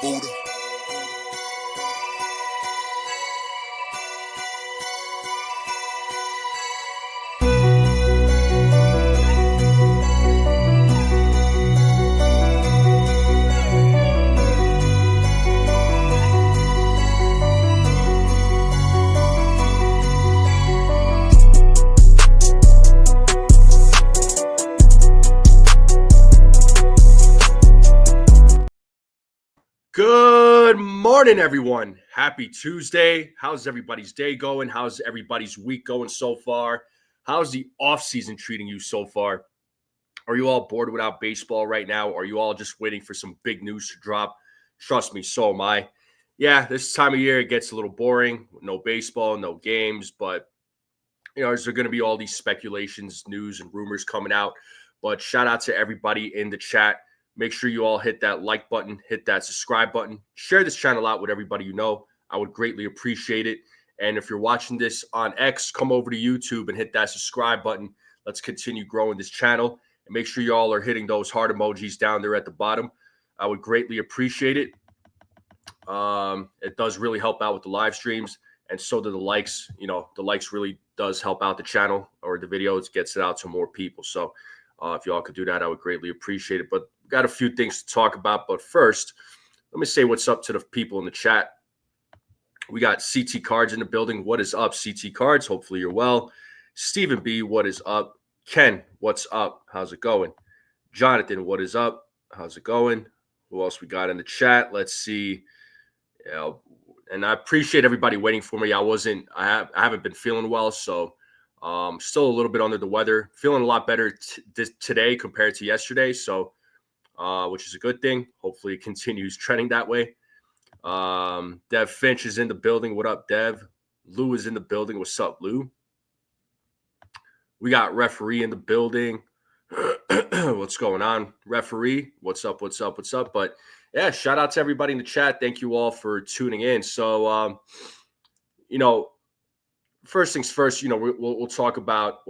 Buddha. Good morning, everyone. Happy Tuesday. How's everybody's day going? How's everybody's week going so far? How's the offseason treating you so far? Are you all bored without baseball right now? Are you all just waiting for some big news to drop? Trust me, so am I. Yeah, this time of year it gets a little boring. No baseball, no games, but there's going to be all these speculations, news, and rumors coming out. But shout out to everybody in the chat. Make sure you all hit that like button, hit that subscribe button, share this channel out with everybody you know. I would greatly appreciate it. And if you're watching this on X, come over to YouTube and hit that subscribe button. Let's continue growing this channel. And make sure you all are hitting those heart emojis down there at the bottom. I would greatly appreciate it. It does really help out with the live streams. And so do the likes. The likes really does help out the channel or the videos, gets it out to more people. So if y'all could do that, I would greatly appreciate it. But we got a few things to talk about. But first, let me say what's up to the people in the chat. We got CT Cards in the building. What is up, CT Cards? Hopefully you're well. Stephen B, what is up? Ken, what's up? How's it going? Jonathan, what is up? How's it going? Who else we got in the chat? Let's see. And I appreciate everybody waiting for me. I haven't been feeling well, so still a little bit under the weather. Feeling a lot better today compared to yesterday, so which is a good thing. Hopefully it continues trending that way. Dev Finch is in the building. What up, Dev? Lou is in the building. What's up, Lou? We got Referee in the building. What's going on, Referee? What's up? What's up? What's up? But yeah, shout out to everybody in the chat. Thank you all for tuning in. So, first things first. We'll talk about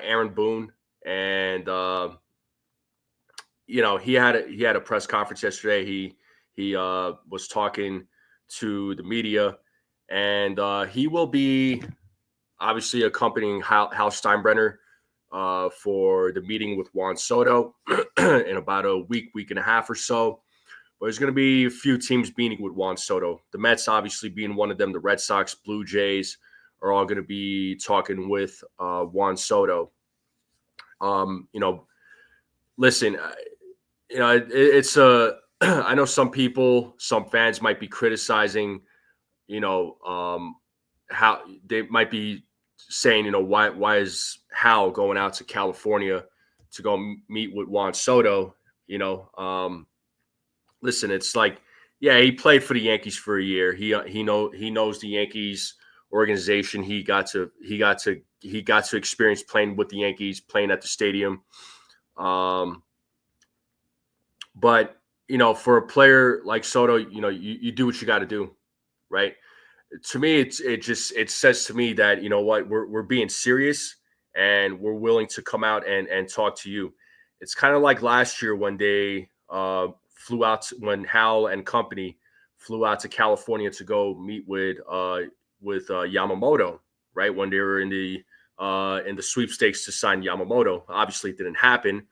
Aaron Boone, and he had a press conference yesterday. He was talking to the media, and he will be obviously accompanying Hal Steinbrenner for the meeting with Juan Soto in about a week and a half or so. But there's going to be a few teams meeting with Juan Soto. The Mets obviously being one of them. The Red Sox, Blue Jays are all going to be talking with Juan Soto. Listen, it's a. I know some fans might be criticizing, how they might be saying, why is Hal going out to California to go meet with Juan Soto? Listen, it's like, yeah, he played for the Yankees for a year. He knows the Yankees organization. He got to experience playing with the Yankees, playing at the stadium. But for a player like Soto, you do what you got to do, right? To me, it says to me that, we're being serious and we're willing to come out and talk to you. It's kind of like last year when they when Hal and company flew out to California to go meet with Yamamoto, right? When they were in the sweepstakes to sign Yamamoto. Obviously it didn't happen,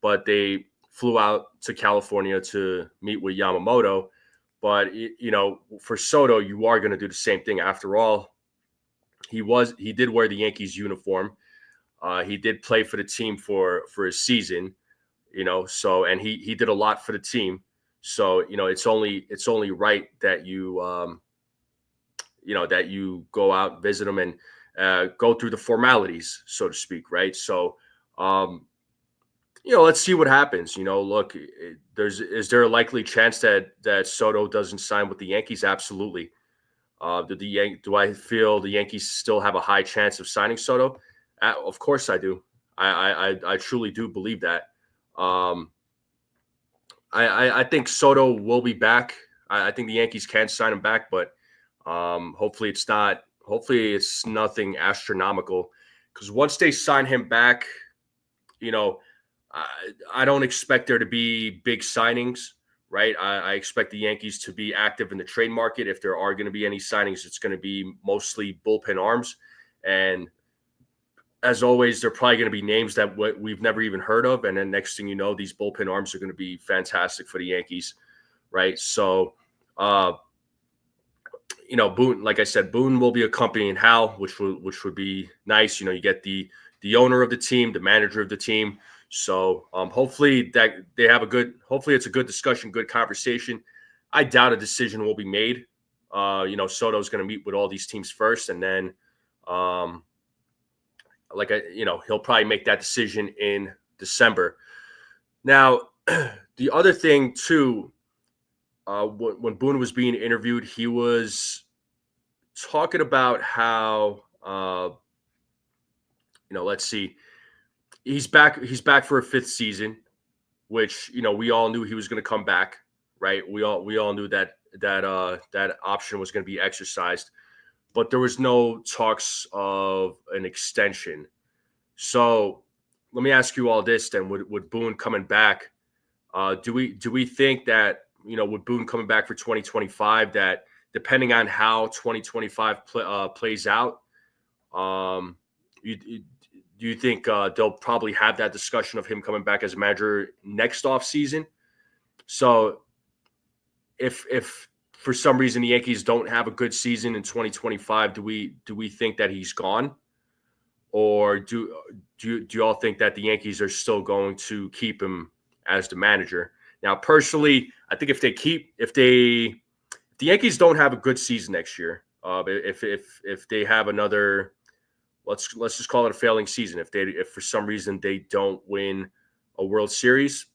but they flew out to California to meet with Yamamoto. But for Soto, you are going to do the same thing. After all, he did wear the Yankees uniform. He did play for the team for a season, so, and he did a lot for the team. So, it's only right that you that you go out, visit him, and go through the formalities, so to speak, right? So, let's see what happens. Look, is there a likely chance that Soto doesn't sign with the Yankees? Absolutely. Do I feel the Yankees still have a high chance of signing Soto? Of course I do. I truly do believe that. I think Soto will be back. I think the Yankees can sign him back, but hopefully it's not. Hopefully it's nothing astronomical, because once they sign him back, I don't expect there to be big signings, right? I expect the Yankees to be active in the trade market. If there are going to be any signings, it's going to be mostly bullpen arms. And as always, they're probably going to be names that we've never even heard of. And then next thing you know, these bullpen arms are going to be fantastic for the Yankees, right? So, Boone, like I said, Boone will be accompanying Hal, which would be nice. You get the owner of the team, the manager of the team. So hopefully that they have hopefully it's a good discussion, good conversation. I doubt a decision will be made. Soto's going to meet with all these teams first, and then he'll probably make that decision in December. Now, the other thing too, when Boone was being interviewed, he was talking about how, let's see, he's back for a fifth season, which we all knew he was going to come back, right? We all knew that option was going to be exercised, but there was no talks of an extension. So let me ask you all this then: Would Boone coming back? Do we think that with Boone coming back for 2025, that depending on how 2025 plays out, do you think they'll probably have that discussion of him coming back as a manager next offseason? So if for some reason the Yankees don't have a good season in 2025, do we think that he's gone? Or do you all think that the Yankees are still going to keep him as the manager? Now, personally, I think if the Yankees don't have a good season next year, if they have another, let's just call it a failing season, if for some reason they don't win a World Series,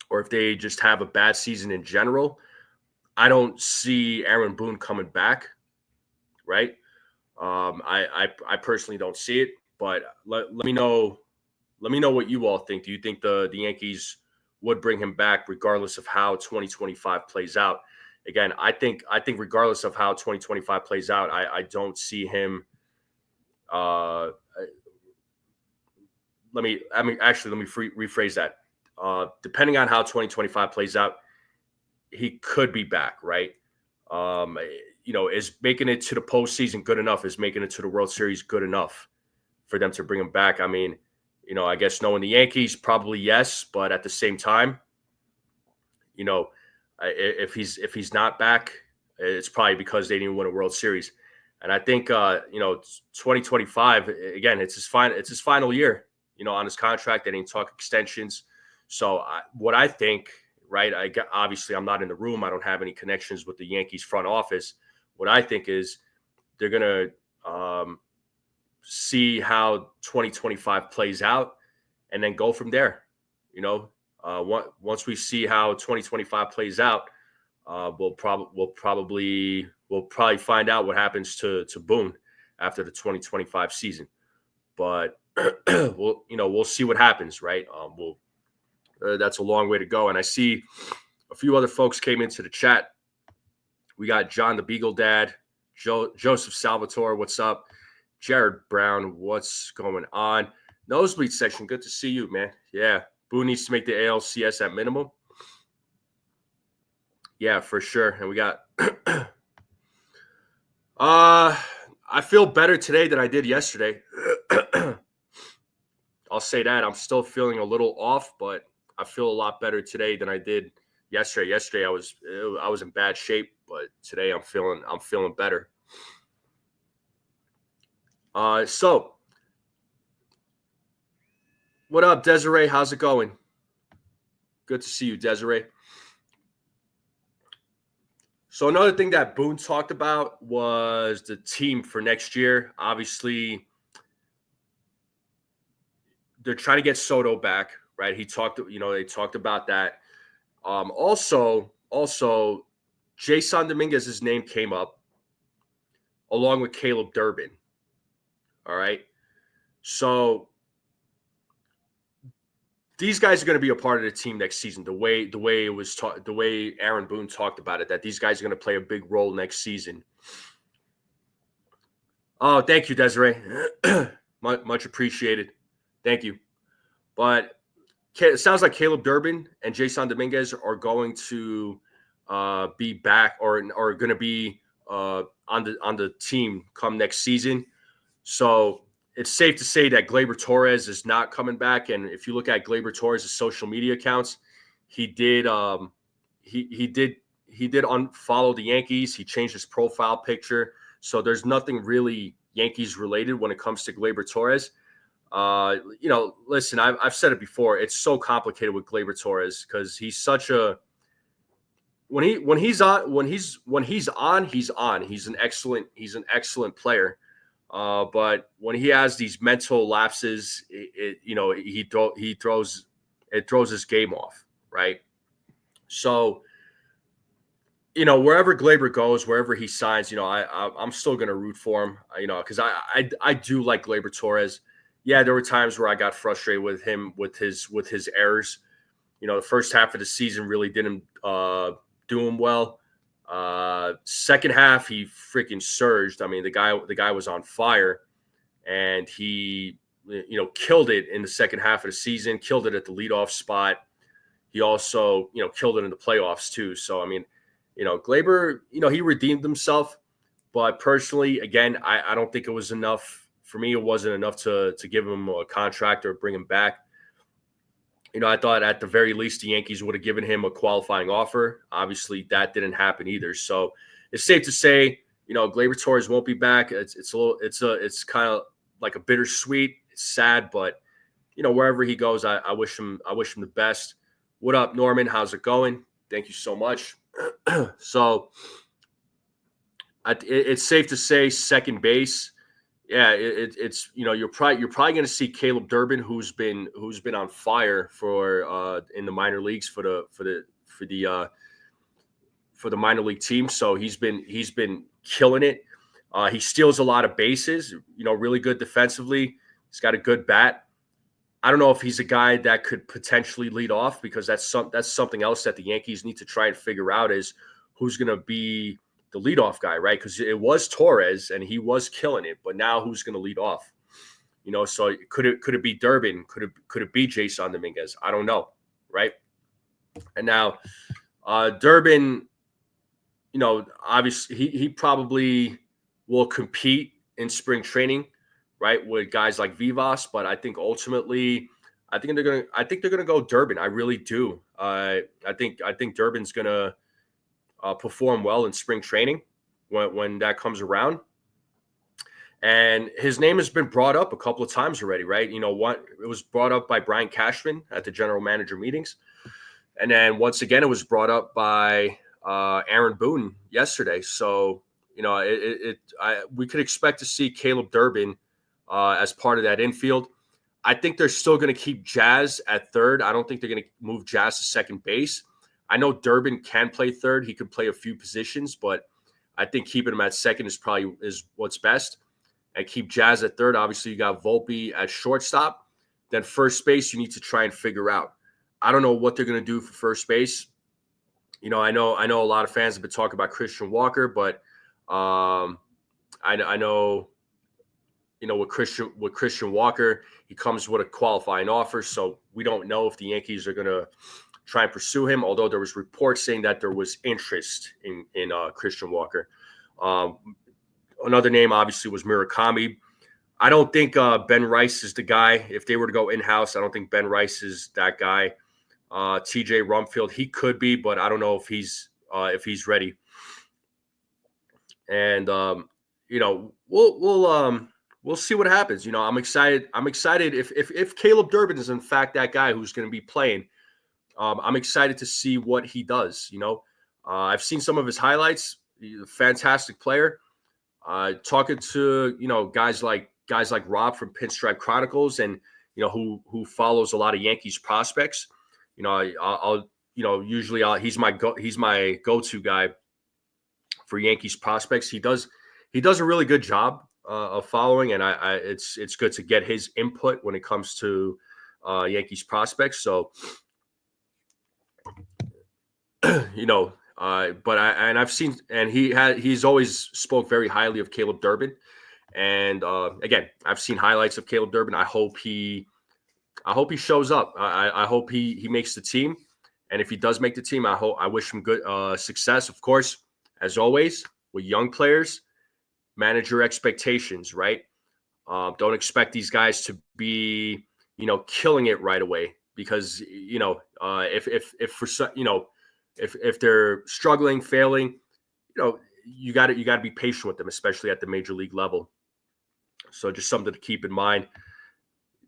or if they just have a bad season in general, I don't see Aaron Boone coming back, right? I personally don't see it, but let me know what you all think. Do you think the Yankees would bring him back regardless of how 2025 plays out? Again, I think regardless of how 2025 plays out, I don't see him. Let me rephrase that. Depending on how 2025 plays out, he could be back, right? Is making it to the postseason good enough? Is making it to the World Series good enough for them to bring him back? I mean, I guess knowing the Yankees, probably yes, but at the same time, if he's not back, it's probably because they didn't win a World Series. And I think 2025 again, it's his final year, on his contract. They didn't talk extensions. So what I think, right? Obviously I'm not in the room. I don't have any connections with the Yankees front office. What I think is they're gonna see how 2025 plays out, and then go from there. Once we see how 2025 plays out, we'll probably find out what happens to Boone after the 2025 season. But we'll see what happens, right? That's a long way to go. And I see a few other folks came into the chat. We got John the Beagle Dad, Joseph Salvatore, what's up? Jared Brown, what's going on? Nosebleed section, good to see you, man. Yeah, Boone needs to make the ALCS at minimum. Yeah, for sure. And we got I feel better today than I did yesterday. I'll say that. I'm still feeling a little off, but I feel a lot better today than I did yesterday. Yesterday I was in bad shape, but today I'm feeling better. So what up, Desiree? How's it going? Good to see you, Desiree. So another thing that Boone talked about was the team for next year. Obviously, they're trying to get Soto back, right? They talked about that. Also, Jason Dominguez's name came up along with Caleb Durbin. All right. So these guys are going to be a part of the team next season. The way it was the way Aaron Boone talked about it, that these guys are going to play a big role next season. Oh, thank you, Desiree. Much appreciated. Thank you. But it sounds like Caleb Durbin and Jason Dominguez are going to be back or going to be on the team come next season. So it's safe to say that Gleyber Torres is not coming back. And if you look at Gleyber Torres' social media accounts, he did he did unfollow the Yankees. He changed his profile picture. So there's nothing really Yankees related when it comes to Gleyber Torres. Listen, I've said it before. It's so complicated with Gleyber Torres because he's such a when he's on. He's on. He's an excellent player. But when he has these mental lapses, he throws his game off, right? So, wherever Gleyber goes, wherever he signs, I'm still going to root for him, because I do like Gleyber Torres. Yeah, there were times where I got frustrated with him with his errors. The first half of the season really didn't do him well. Second half, he freaking surged. I mean, the guy was on fire, and he, killed it in the second half of the season. Killed it at the leadoff spot. He also, killed it in the playoffs too. So I mean, Gleyber, he redeemed himself, but personally, again, I don't think it was enough for me. It wasn't enough to give him a contract or bring him back. I thought at the very least the Yankees would have given him a qualifying offer. Obviously, that didn't happen either. So it's safe to say, Gleyber Torres won't be back. It's kind of like a bittersweet. It's sad, but wherever he goes, I wish him the best. What up, Norman? How's it going? Thank you so much. So it's safe to say second base. Yeah, it's you're probably going to see Caleb Durbin, who's been on fire for in the minor leagues for the minor league team. So he's been killing it. He steals a lot of bases. Really good defensively. He's got a good bat. I don't know if he's a guy that could potentially lead off, because that's something else that the Yankees need to try and figure out is who's going to be the leadoff guy, right? Because it was Torres and he was killing it, but now who's going to lead off? So could it be Durbin? Could it be Jason Dominguez? I don't know, right? And now Durbin, obviously he probably will compete in spring training, right, with guys like Vivas, but I think ultimately, I think they're gonna go Durbin. I really do. I think Durbin's gonna perform well in spring training when that comes around. And his name has been brought up a couple of times already, right? It was brought up by Brian Cashman at the general manager meetings. And then once again, it was brought up by Aaron Boone yesterday. So, we could expect to see Caleb Durbin as part of that infield. I think they're still going to keep Jazz at third. I don't think they're going to move Jazz to second base. I know Durbin can play third. He could play a few positions, but I think keeping him at second is what's best. And keep Jazz at third. Obviously, you got Volpe at shortstop. Then first base, you need to try and figure out. I don't know what they're going to do for first base. I know a lot of fans have been talking about Christian Walker, but I know, with Christian Walker, he comes with a qualifying offer, so we don't know if the Yankees are going to try and pursue him, although there was reports saying that there was interest in Christian Walker. Another name, obviously, was Murakami. I don't think Ben Rice is the guy. If they were to go in-house, I don't think Ben Rice is that guy. TJ Rumfield, he could be, but I don't know if he's ready. And we'll see what happens. I'm excited. I'm excited if Caleb Durbin is in fact that guy who's going to be playing. I'm excited to see what he does. I've seen some of his highlights. He's a fantastic player. Talking to guys like Rob from Pinstripe Chronicles, and who follows a lot of Yankees prospects. He's my go-to guy for Yankees prospects. He does a really good job of following, and it's good to get his input when it comes to Yankees prospects. So, I've seen, and he's always spoke very highly of Caleb Durbin. And again, I've seen highlights of Caleb Durbin. I hope he I hope he shows up. I hope he makes the team. And if he does make the team, I wish him good success. Of course, as always, with young players, manage your expectations, right? Don't expect these guys to be, killing it right away because, if for if they're struggling, failing, you got to be patient with them, especially at the major league level. So just something to keep in mind.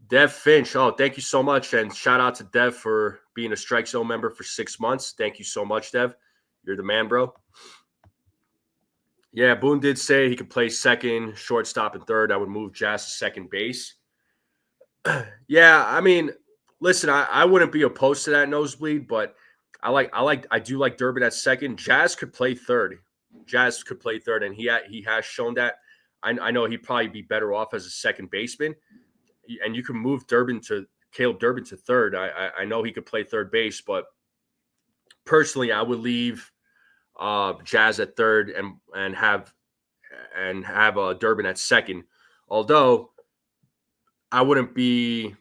Dev Finch, oh, thank you so much. And shout out to Dev for being a Strike Zone member for 6 months. Thank you so much, Dev. You're the man, bro. Yeah, Boone did say he could play second, shortstop, and third. I would move Jazz to second base. Yeah, I mean, listen, I wouldn't be opposed to that nosebleed, but I do like Durbin at second. Jazz could play third. And he has shown that. I know he'd probably be better off as a second baseman. And you can move Caleb Durbin to third. I know he could play third base, but personally, I would leave Jazz at third and have Durbin at second. Although I wouldn't be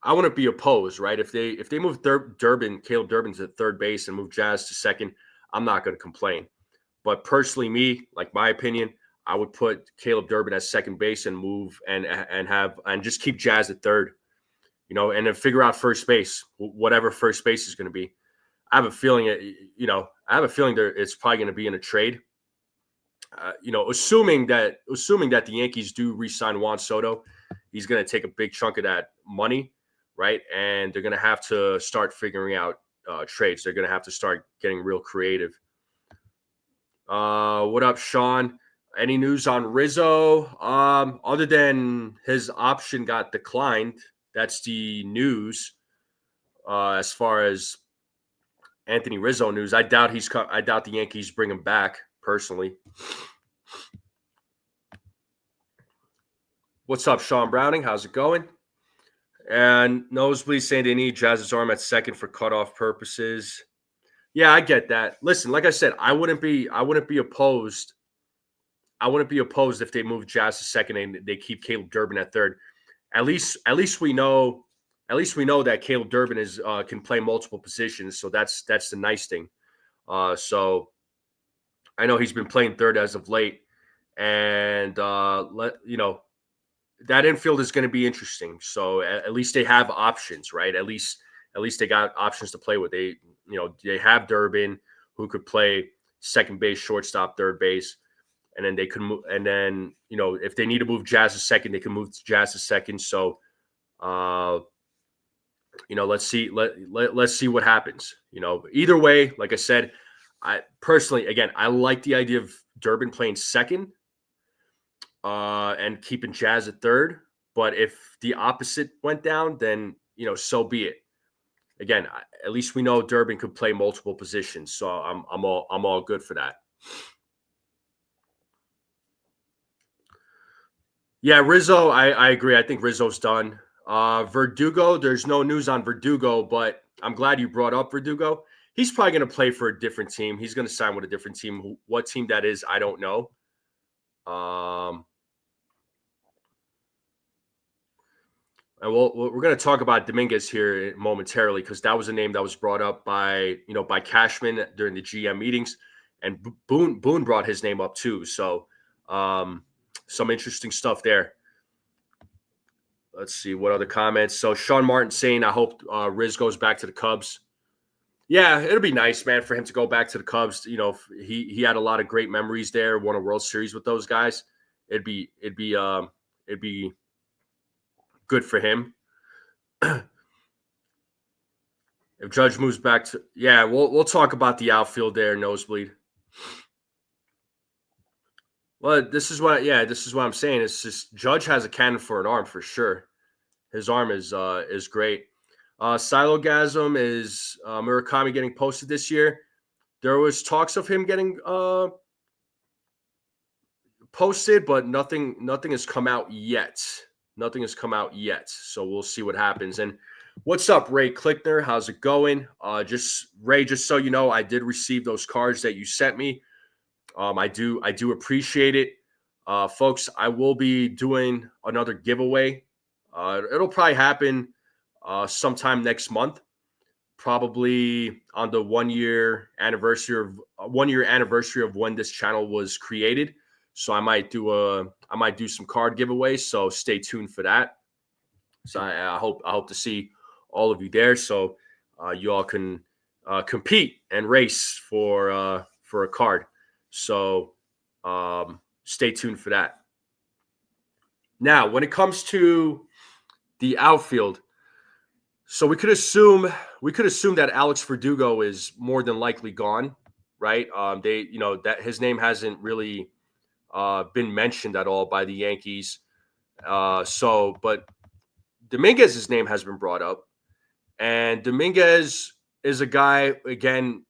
opposed, right? If they move Caleb Durbin to third base and move Jazz to second, I'm not going to complain. But personally, my opinion, I would put Caleb Durbin at second base and move and just keep Jazz at third, and then figure out first base, whatever first base is going to be. I have a feeling it's probably going to be in a trade. Assuming that the Yankees do re-sign Juan Soto, he's going to take a big chunk of that money, right? And they're going to have to start figuring out trades. They're going to have to start getting real creative. What up, Sean? Any news on Rizzo? Other than his option got declined, that's the news. As far as Anthony Rizzo news, I doubt the Yankees bring him back personally. What's up, Sean Browning? How's it going? And Nosebleed saying they need Jazz's arm at second for cutoff purposes. Yeah, I get that. Listen, like I said, I wouldn't be opposed. I wouldn't be opposed if they move Jazz to second and they keep Caleb Durbin at third. At least we know that Caleb Durbin can play multiple positions, so that's the nice thing. So I know he's been playing third as of late, and that infield is going to be interesting. So at least they have options, right? At least they got options to play with. They have Durbin, who could play second base, shortstop, third base. And then they could move, and then if they need to move Jazz to second, they can move Jazz to second. So, let's see what happens. Either way, like I said, I personally, again, I like the idea of Durbin playing second, and keeping Jazz at third. But if the opposite went down, then so be it. Again, at least we know Durbin could play multiple positions, so I'm all good for that. Yeah, Rizzo, I agree. I think Rizzo's done. Verdugo, there's no news on Verdugo, but I'm glad you brought up Verdugo. He's probably going to play for a different team. He's going to sign with a different team. What team that is, I don't know. And we're going to talk about Dominguez here momentarily because that was a name that was brought up by Cashman during the GM meetings, and Boone brought his name up too. So some interesting stuff there. Let's see what other comments. So Sean Martin saying, I hope Riz goes back to the Cubs. Yeah, it'll be nice, man, for him to go back to the Cubs. He had a lot of great memories there. Won a World Series with those guys. It'd be good for him. If Judge moves back to, we'll talk about the outfield there, Nosebleed. Well, this is what I'm saying. It's just Judge has a cannon for an arm for sure. His arm is great. Silogasm is Murakami getting posted this year. There was talks of him getting posted, but nothing has come out yet. So we'll see what happens. And what's up, Ray Klickner? How's it going? Just so you know, I did receive those cards that you sent me. I do appreciate it. Folks, I will be doing another giveaway. It'll probably happen sometime next month, probably on the 1 year anniversary of when this channel was created. So I might do some card giveaways. So stay tuned for that. So I hope to see all of you there. So you all can compete and race for a card. So stay tuned for that. Now, when it comes to the outfield, so we could assume that Alex Verdugo is more than likely gone, right? That his name hasn't really been mentioned at all by the Yankees. But Dominguez's name has been brought up, and Dominguez is a guy again.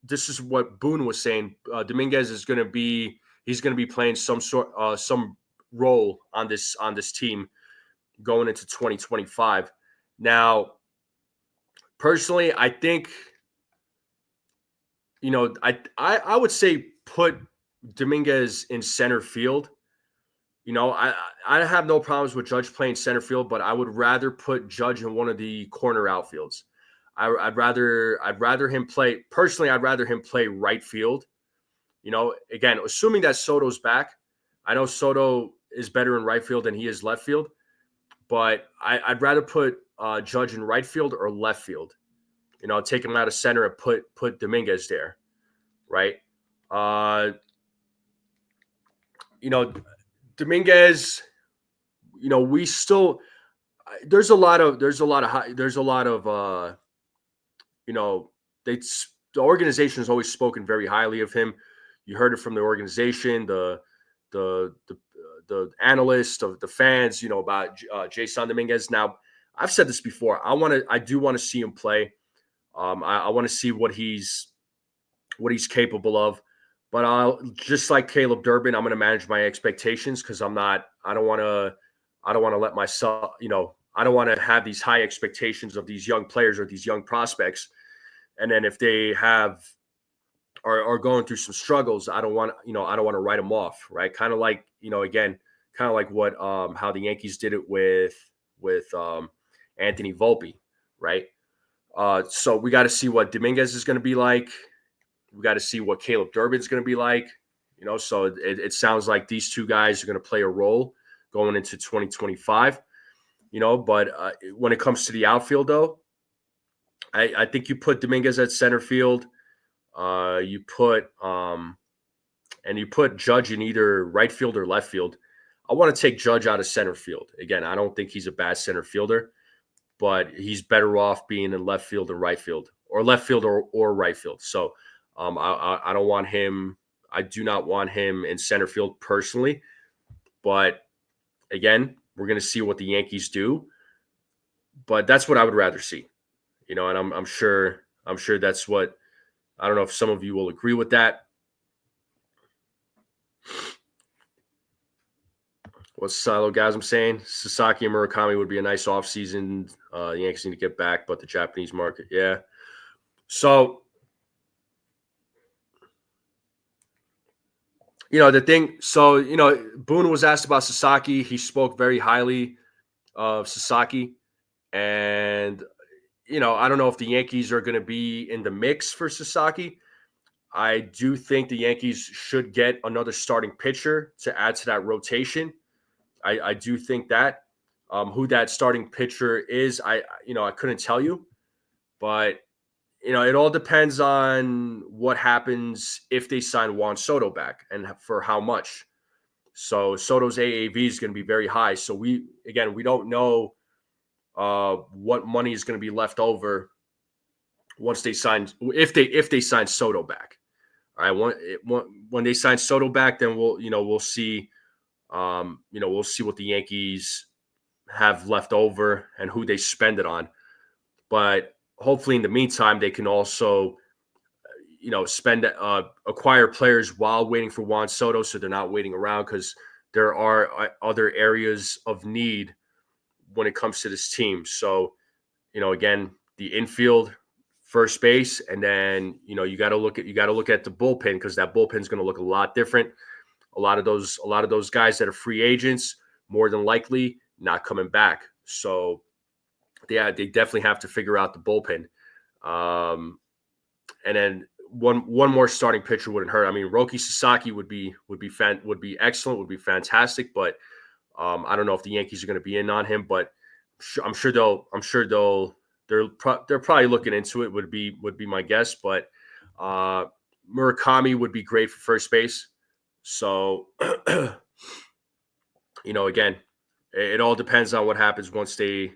This is what Boone was saying. Dominguez is going to be playing some role on this team going into 2025. Now, personally, I think I would say put Dominguez in center field. I have no problems with Judge playing center field, but I would rather put Judge in one of the corner outfields. I'd rather him play personally. I'd rather him play right field. Again, assuming that Soto's back. I know Soto is better in right field than he is left field, but I'd rather put Judge in right field or left field. Take him out of center and put Dominguez there, right? Dominguez, we still there's a lot of the organization has always spoken very highly of him. You heard it from the organization, the analysts, of the fans, about Jason Dominguez. Now, I've said this before. I do want to see him play. I want to see what he's capable of. But just like Caleb Durbin, I'm going to manage my expectations because I don't want to let myself, I don't want to have these high expectations of these young players or these young prospects. And then if they are going through some struggles, I don't want to write them off, right? Kind of like, what how the Yankees did it with Anthony Volpe, right? So we got to see what Dominguez is going to be like. We got to see what Caleb Durbin is going to be like. So it sounds like these two guys are going to play a role going into 2025. But when it comes to the outfield, though, I think you put Dominguez at center field. You put Judge in either right field or left field. I want to take Judge out of center field. Again, I don't think he's a bad center fielder, but he's better off being in left field and right field, or left field or right field. So I don't want him. I do not want him in center field personally. But again, we're going to see what the Yankees do. But that's what I would rather see. And I'm sure that's what. I don't know if some of you will agree with that. What's Silo Gasm saying? Sasaki and Murakami would be a nice offseason. The Yankees need to get back, but the Japanese market, yeah. So, the thing. So, Boone was asked about Sasaki. He spoke very highly of Sasaki, and I don't know if the Yankees are going to be in the mix for Sasaki. I do think the Yankees should get another starting pitcher to add to that rotation. I do think that. Who that starting pitcher is, I couldn't tell you, but it all depends on what happens if they sign Juan Soto back and for how much. So Soto's AAV is going to be very high. So we don't know what money is going to be left over once they sign, if they sign Soto back. All right, when they sign Soto back, then we'll see. We'll see what the Yankees have left over and who they spend it on. But hopefully, in the meantime, they can also, acquire players while waiting for Juan Soto, so they're not waiting around, because there are other areas of need when it comes to this team. So, again, the infield, first base, and then you got to look at the bullpen, because that bullpen is going to look a lot different. A lot of those guys that are free agents, more than likely not coming back. So they definitely have to figure out the bullpen. And then one more starting pitcher wouldn't hurt. I mean, Roki Sasaki would be excellent, would be fantastic, but I don't know if the Yankees are going to be in on him, but I'm sure they're probably looking into it. Would be my guess, but Murakami would be great for first base. So, again, it all depends on what happens once they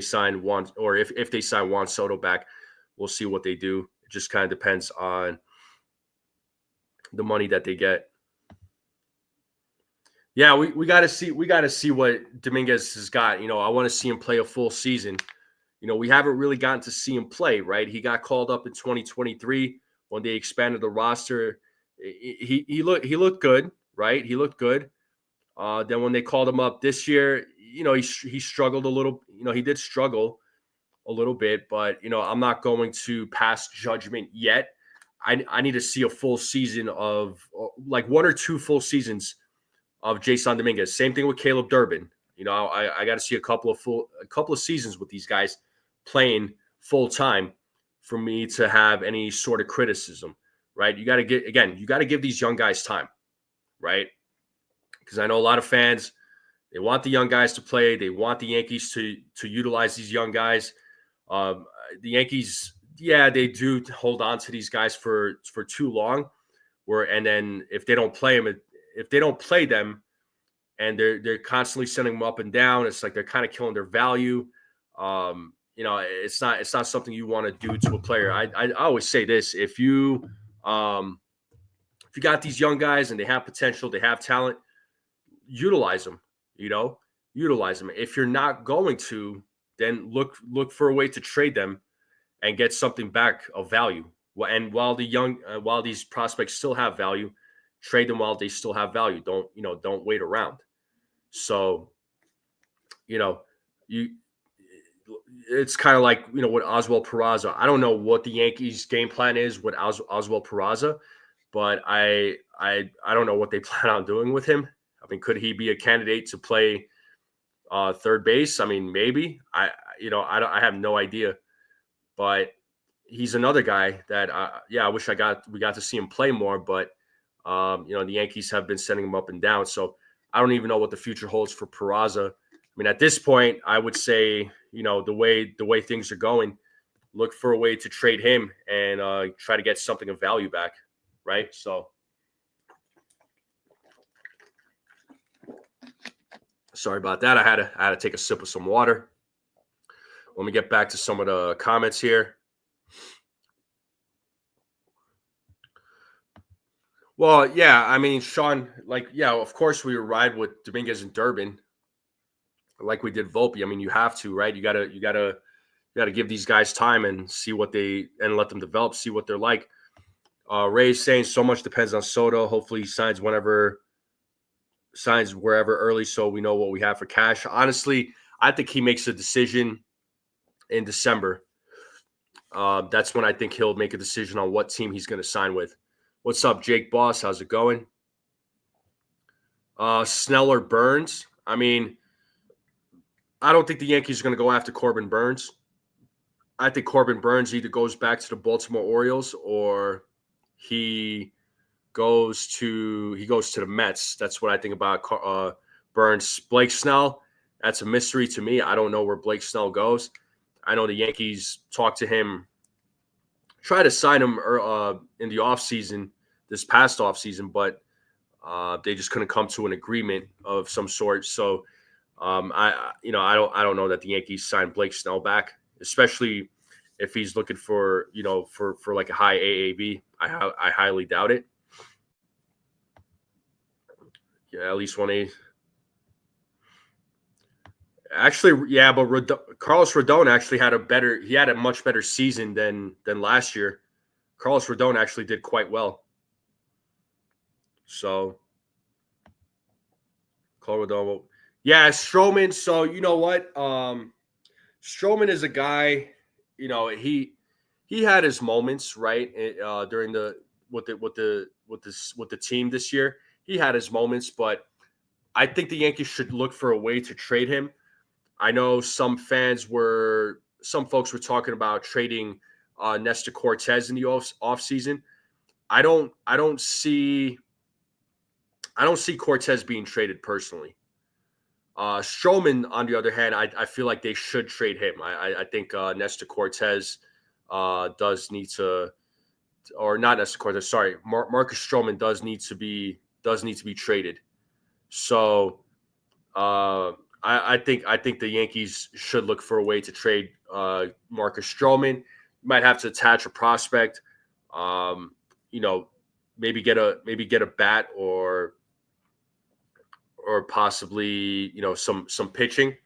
sign Juan, or if they sign Juan Soto back. We'll see what they do. It just kind of depends on the money that they get. Yeah, we got to see what Dominguez has got. I want to see him play a full season. We haven't really gotten to see him play, right? He got called up in 2023 when they expanded the roster. He looked good, right? He looked good. Then when they called him up this year, he struggled a little. He did struggle a little bit, but I'm not going to pass judgment yet. I need to see a full season of like 1 or 2 full seasons of Jason Dominguez. Same thing with Caleb Durbin. I got to see a couple of seasons with these guys playing full time for me to have any sort of criticism, right? You got to give these young guys time, right? Because I know a lot of fans, they want the young guys to play. They want the Yankees to utilize these young guys. The Yankees, yeah, they do hold on to these guys for too long. And then if they don't play them, and they're constantly sending them up and down, it's like they're kind of killing their value. It's not something you want to do to a player. I always say this: if you got these young guys and they have potential, they have talent, utilize them. Utilize them. If you're not going to, then look for a way to trade them and get something back of value. And while these prospects still have value, trade them while they still have value. Don't wait around. So, it's kind of like, with Oswald Peraza. I don't know what the Yankees game plan is with Oswald Peraza, but I don't know what they plan on doing with him. I mean, could he be a candidate to play third base? I mean, maybe. I have no idea, but he's another guy that I wish we got to see him play more, but the Yankees have been sending him up and down. So I don't even know what the future holds for Peraza. I mean, at this point, I would say, the way things are going, look for a way to trade him and try to get something of value back, right? So, sorry about that. I had to take a sip of some water. Let me get back to some of the comments here. Well, yeah, I mean, Sean, of course we would ride with Dominguez and Durbin, like we did Volpe. I mean, you have to, right? You gotta give these guys time and and let them develop, see what they're like. Ray's saying so much depends on Soto. Hopefully he signs wherever early, so we know what we have for cash. Honestly, I think he makes a decision in December. That's when I think he'll make a decision on what team he's going to sign with. What's up, Jake Boss? How's it going? Snell or Burns? I mean, I don't think the Yankees are going to go after Corbin Burns. I think Corbin Burns either goes back to the Baltimore Orioles or he goes to the Mets. That's what I think about Burns. Blake Snell, that's a mystery to me. I don't know where Blake Snell goes. I know the Yankees talked to him, try to sign him in the offseason, this past offseason, but they just couldn't come to an agreement of some sort. So I don't know that the Yankees signed Blake Snell back, especially if he's looking for like a high AAV. I highly doubt it. Yeah, at least 1A. Actually, yeah, but Carlos Rodon actually had a much better season than last year. Carlos Rodon actually did quite well. So, Carlos Rodon, yeah, Stroman. So you know what? Stroman is a guy. He had his moments, right? During with the team this year, he had his moments, but I think the Yankees should look for a way to trade him. I know some folks were talking about trading Nestor Cortez in the off season. I don't see Cortez being traded personally. Stroman, on the other hand, I feel like they should trade him. I think Nestor Cortez does need to, or not Nestor Cortez. Sorry, Marcus Stroman does need to be traded. So I think the Yankees should look for a way to trade Marcus Stroman. You might have to attach a prospect. Maybe get a bat or possibly some pitching.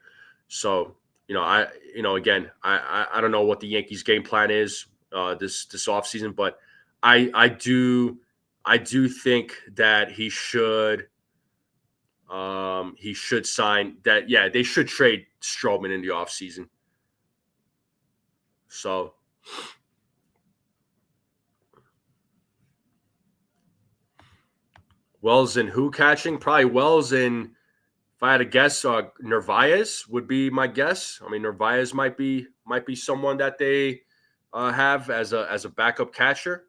So again, I don't know what the Yankees game plan is this offseason, but I do think that he should sign that. Yeah, they should trade Stroman in the offseason. So Wells and who catching? Probably Wells and, if I had to guess, Narvaez would be my guess. I mean, Narvaez might be someone that they have as a backup catcher.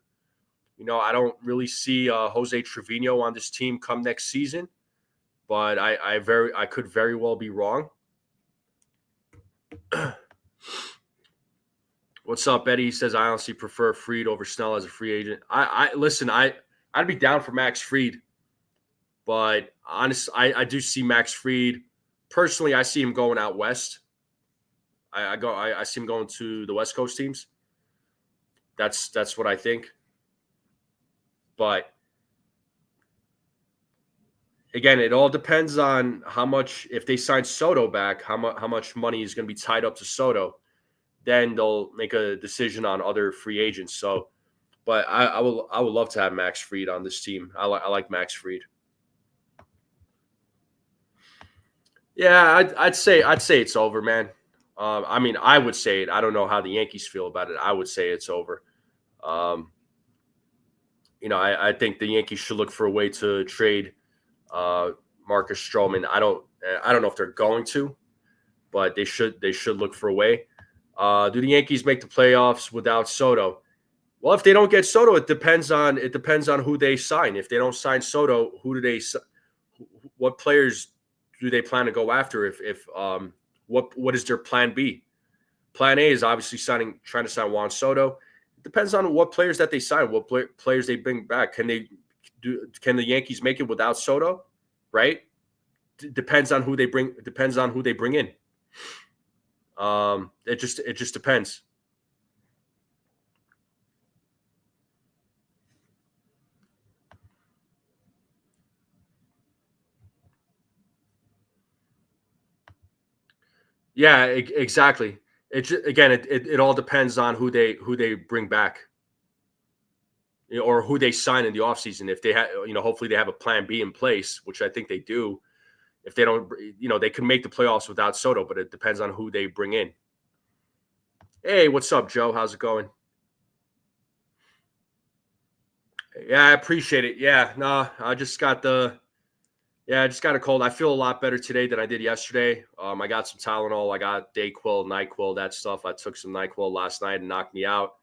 I don't really see Jose Trevino on this team come next season, but I could very well be wrong. What's up, Eddie? He says, I honestly prefer Fried over Snell as a free agent. Listen, I'd be down for Max Fried, but honestly, I do see Max Fried. Personally, I see him going out west. I see him going to the West Coast teams. That's what I think. But again, it all depends on how much, if they sign Soto back, how much money is going to be tied up to Soto. Then they'll make a decision on other free agents. So, but I would love to have Max Fried on this team. I like Max Fried. Yeah, I'd say it's over, man. I mean, I would say it. I don't know how the Yankees feel about it. I would say it's over. I think the Yankees should look for a way to trade Marcus Stroman. I don't know if they're going to, but they should look for a way. Do the Yankees make the playoffs without Soto? Well, if they don't get Soto, it depends on who they sign. If they don't sign Soto, what players do they plan to go after? What is their plan B? Plan A is obviously trying to sign Juan Soto. It depends on what players that they sign, what players they bring back. Can the Yankees make it without Soto? Right? Depends on who they bring. Depends on who they bring in. It just depends. Yeah, exactly. It all depends on who they bring back, or who they sign in the offseason. If they have, hopefully they have a plan B in place, which I think they do. If they don't, they can make the playoffs without Soto, but it depends on who they bring in. Hey, what's up, Joe? How's it going? Yeah, I appreciate it. Yeah, no, I just got a cold. I feel a lot better today than I did yesterday. I got some Tylenol. I got Dayquil, NyQuil, that stuff. I took some NyQuil last night and knocked me out.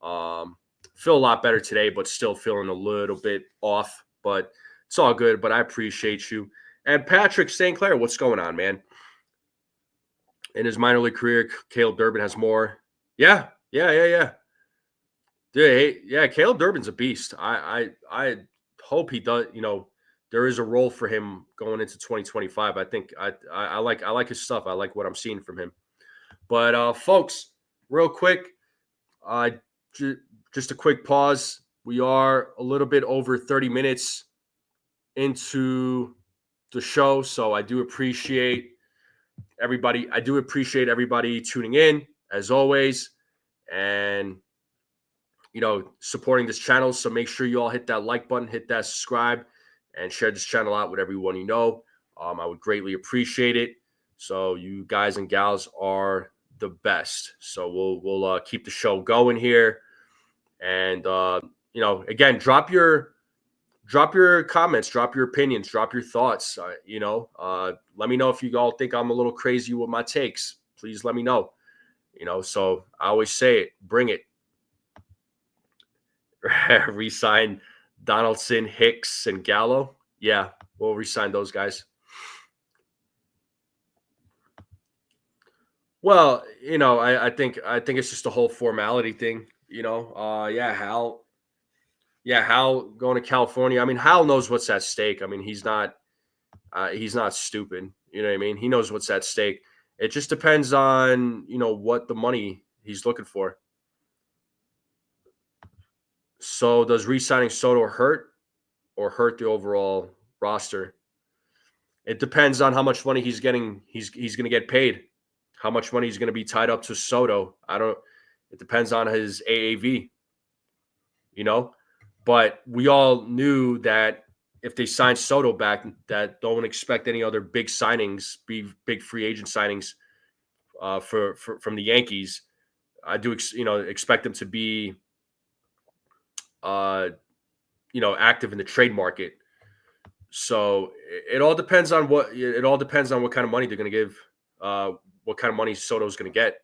Feel a lot better today, but still feeling a little bit off. But it's all good. But I appreciate you. And Patrick St. Clair, what's going on, man? In his minor league career, Caleb Durbin has more. Yeah. Dude, hey, yeah, Caleb Durbin's a beast. I hope he does. There is a role for him going into 2025. I think I like his stuff. I like what I'm seeing from him. But folks, real quick, just a quick pause. We are a little bit over 30 minutes into the show, so I do appreciate everybody. I do appreciate everybody tuning in as always, and supporting this channel. So make sure you all hit that like button, hit that subscribe, and share this channel out with everyone you know. I would greatly appreciate it. So you guys and gals are the best. So we'll keep the show going here, and again, drop your drop your comments, drop your opinions, drop your thoughts. Let me know if you all think I'm a little crazy with my takes. Please let me know. So I always say it, bring it. Resign Donaldson, Hicks, and Gallo. Yeah, we'll resign those guys. Well, I think it's just a whole formality thing. Hal. Yeah, Hal going to California. I mean, Hal knows what's at stake. I mean, he's not stupid. You know what I mean? He knows what's at stake. It just depends on what the money he's looking for. So does re-signing Soto hurt or hurt the overall roster? It depends on how much money he's getting. He's going to get paid. How much money is going to be tied up to Soto? It depends on his AAV, but we all knew that if they sign Soto back, that don't expect any other big signings, big free agent signings from the Yankees. I do, expect them to be, active in the trade market. So it all depends on what kind of money they're going to give. What kind of money Soto's going to get.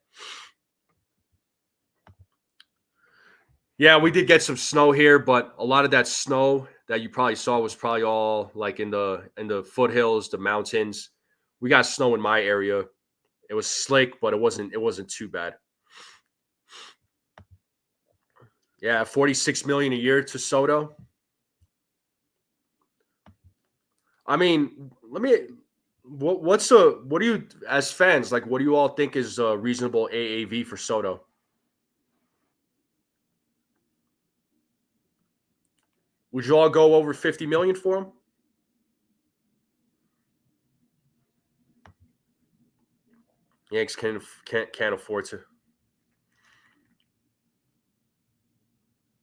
Yeah, we did get some snow here, but a lot of that snow that you probably saw was probably all like in the foothills, the mountains. We got snow in my area. It was slick, but it wasn't too bad. Yeah, $46 million a year to Soto. I mean, what do you, as fans, like, what do you all think is a reasonable AAV for Soto? Would you all go over 50 million for him? Yanks can't afford to.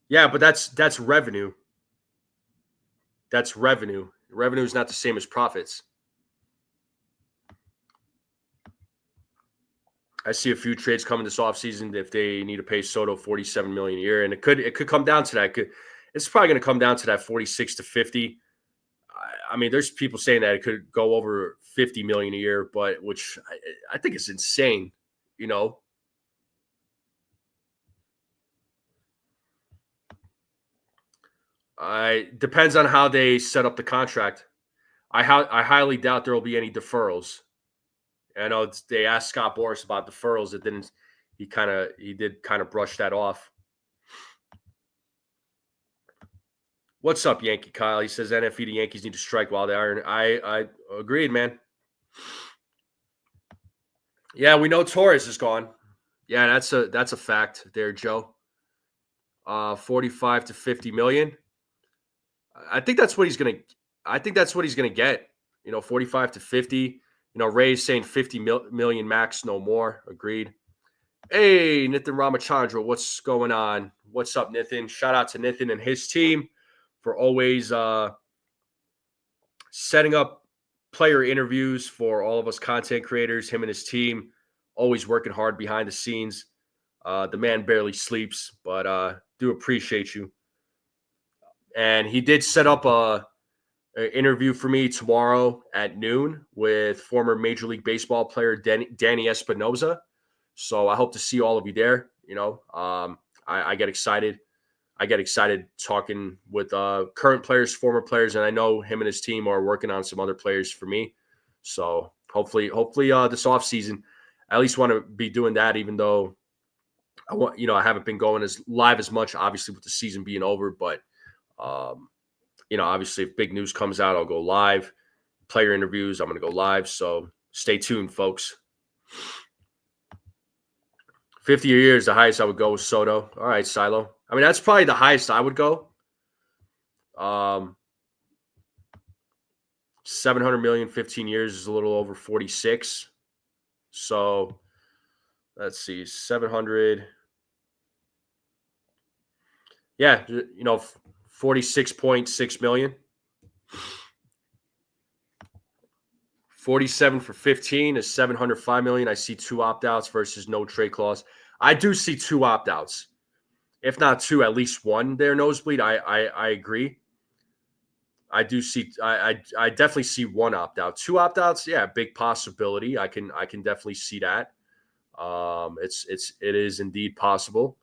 Yeah, but that's revenue. That's revenue. Revenue is not the same as profits. I see a few trades coming this offseason if they need to pay Soto $47 million a year, and it could come down to that. It's probably going to come down to that 46 to 50. I mean, there's people saying that it could go over 50 million a year, but which I think is insane. Depends on how they set up the contract. I highly doubt there will be any deferrals. I know they asked Scott Boras about deferrals. It didn't. He did kind of brush that off. What's up, Yankee Kyle? He says NFE the Yankees need to strike while they are. I agreed, man. Yeah, we know Torres is gone. Yeah, that's a fact there, Joe. 45 to 50 million. I think that's what he's gonna. I think that's what he's gonna get. 45 to 50. Ray's saying 50 million max, no more. Agreed. Hey, Nithin Ramachandra, what's going on? What's up, Nithin? Shout out to Nithin and his team for always setting up player interviews for all of us content creators. Him and his team always working hard behind the scenes. The man barely sleeps, but do appreciate you. And he did set up an interview for me tomorrow at noon with former Major League Baseball player Danny Espinosa. So I hope to see all of you there. I get excited. I get excited talking with current players, former players, and I know him and his team are working on some other players for me. So hopefully this offseason, I at least want to be doing that, even though I haven't been going as live as much, obviously with the season being over. But obviously if big news comes out, I'll go live. Player interviews, I'm going to go live. So stay tuned, folks. 50 a year is the highest I would go with Soto. All right, Silo. I mean, that's probably the highest I would go. 700 million, 15 years is a little over 46. So let's see, 700. Yeah, 46.6 million. 47 for 15 is 705 million. I see 2 opt-outs versus no trade clause. I do see 2 opt-outs. If not 2, at least 1 there, nosebleed. I agree. I do see. I definitely see one opt out. Two opt outs, yeah, big possibility. I can definitely see that. It is indeed possible.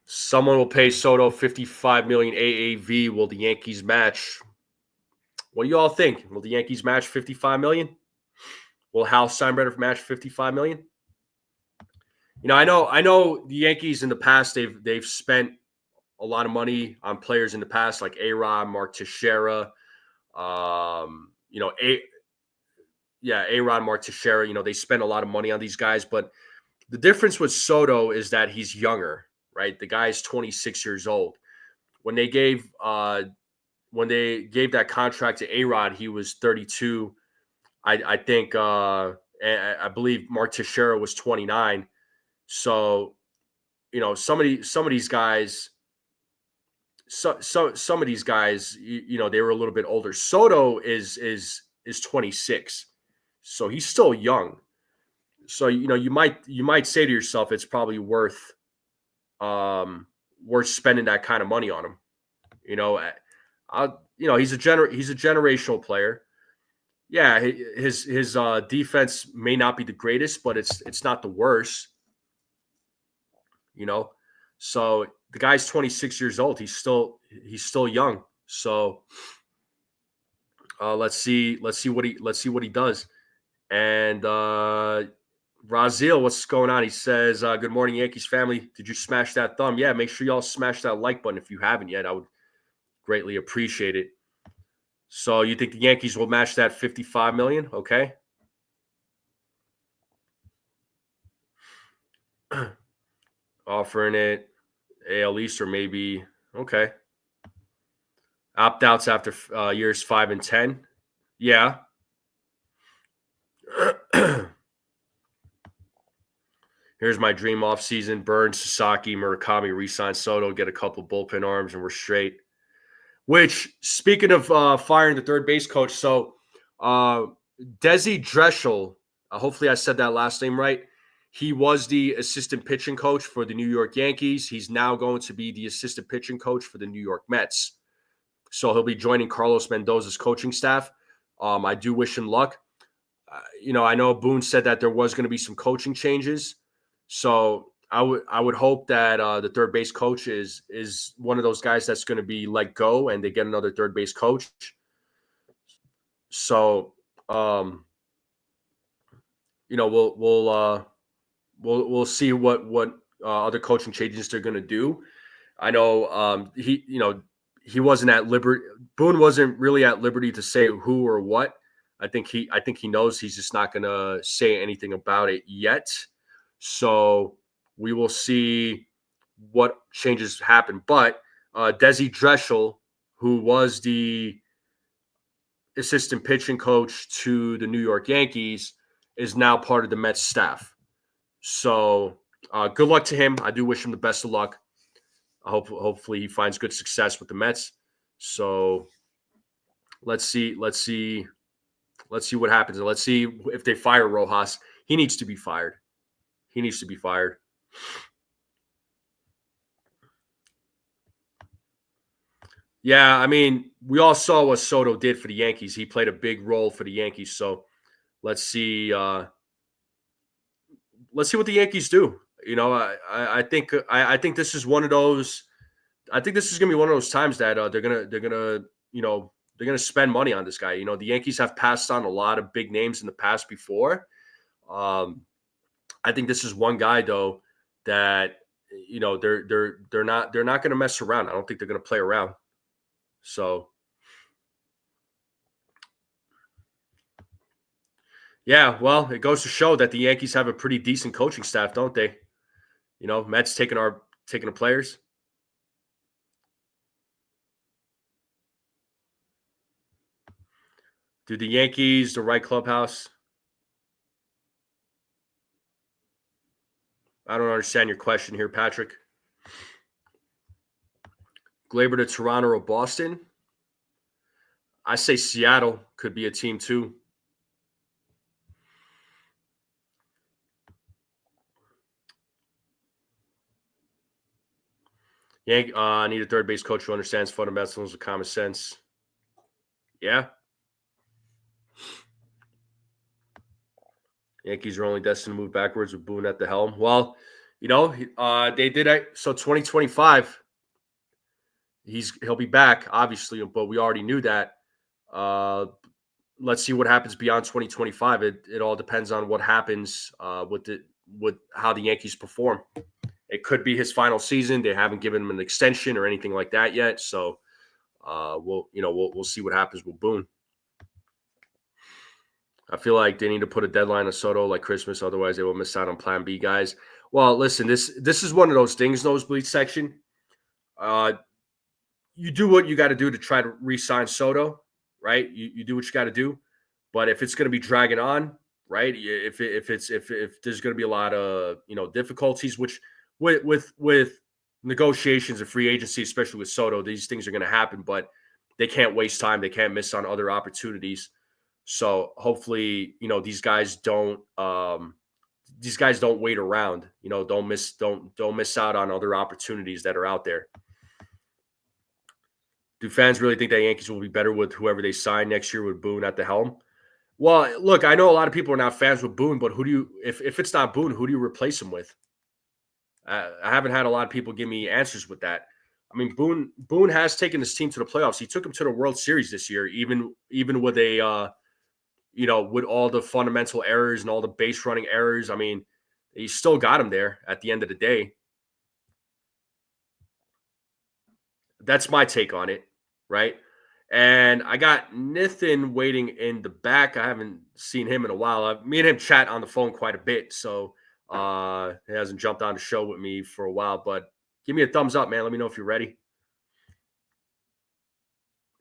Someone will pay Soto 55 million AAV. Will the Yankees match? What do you all think? Will the Yankees match 55 million? Will Hal Steinbrenner match 55 million? I know the Yankees in the past they've spent a lot of money on players in the past, like A-Rod, Mark Teixeira, A-Rod, Mark Teixeira. They spent a lot of money on these guys, but the difference with Soto is that he's younger, right? The guy's 26 years old. When they gave that contract to A-Rod, he was 32. I think I believe Mark Teixeira was 29. So, some of these guys, some of these guys, they were a little bit older. Soto is 26, so he's still young. So you might say to yourself, it's probably worth spending that kind of money on him. He's a generational player. Yeah, his defense may not be the greatest, but it's not the worst. So the guy's 26 years old. He's still young. So let's see what he does. And Raziel, what's going on? He says, "Good morning, Yankees family. Did you smash that thumb? Yeah, make sure y'all smash that like button if you haven't yet. I would greatly appreciate it." So you think the Yankees will match that 55 million? Okay. Offering it AL East or maybe okay. Opt outs after years 5 and 10. Yeah. Here's my dream off season: Burns, Sasaki, Murakami, re-sign Soto, get a couple bullpen arms, and we're straight. Which, speaking of firing the third base coach, so Desi Dreshel, hopefully I said that last name right. He was the assistant pitching coach for the New York Yankees. He's now going to be the assistant pitching coach for the New York Mets. So he'll be joining Carlos Mendoza's coaching staff. I do wish him luck. I know Boone said that there was going to be some coaching changes. So I would hope that the third base coach is one of those guys that's going to be let go and they get another third base coach. So we'll see what other coaching changes they're going to do. I know he wasn't at liberty. Boone wasn't really at liberty to say who or what. I think he knows he's just not going to say anything about it yet. So we will see what changes happen. But Desi Dreshel, who was the assistant pitching coach to the New York Yankees, is now part of the Mets staff. So good luck to him. I do wish him the best of luck. Hopefully he finds good success with the Mets. So let's see what happens. And let's see if they fire Rojas. He needs to be fired. Yeah, I mean, we all saw what Soto did for the Yankees. He played a big role for the Yankees. So let's see what the Yankees do. I think this is one of those. I think this is gonna be one of those times that they're gonna spend money on this guy. The Yankees have passed on a lot of big names in the past before. I think this is one guy though that they're not gonna mess around. I don't think they're gonna play around. So yeah, well, it goes to show that the Yankees have a pretty decent coaching staff, don't they? Mets taking the players. Do the Yankees the right clubhouse? I don't understand your question here, Patrick. Glaber to Toronto or Boston? I say Seattle could be a team too. Need a third base coach who understands fundamentals of common sense. Yeah. Yankees are only destined to move backwards with Boone at the helm. Well, they did it. So 2025, he'll be back, obviously, but we already knew that. Let's see what happens beyond 2025. It all depends on what happens with how the Yankees perform. It could be his final season. They haven't given him an extension or anything like that yet. So we'll see what happens with Boone. I feel like they need to put a deadline on Soto like Christmas, otherwise they will miss out on Plan B, guys. Well, listen, this is one of those things, nosebleed section. You do what you got to do to try to re-sign Soto, right? You do what you got to do, but if it's going to be dragging on, right? If there's going to be a lot of difficulties, which with negotiations and free agency, especially with Soto, these things are going to happen, but they can't waste time. They can't miss on other opportunities. So hopefully, these guys don't wait around. Don't miss out on other opportunities that are out there. Do fans really think that Yankees will be better with whoever they sign next year with Boone at the helm? Well, look, I know a lot of people are not fans with Boone, but if it's not Boone, who do you replace him with? I haven't had a lot of people give me answers with that. I mean, Boone has taken this team to the playoffs. He took him to the World Series this year, even with with all the fundamental errors and all the base running errors. I mean, he still got him there at the end of the day. That's my take on it, right? And I got Nathan waiting in the back. I haven't seen him in a while. Me and him chat on the phone quite a bit, so he hasn't jumped on the show with me for a while. But give me a thumbs up, man. Let me know if you're ready.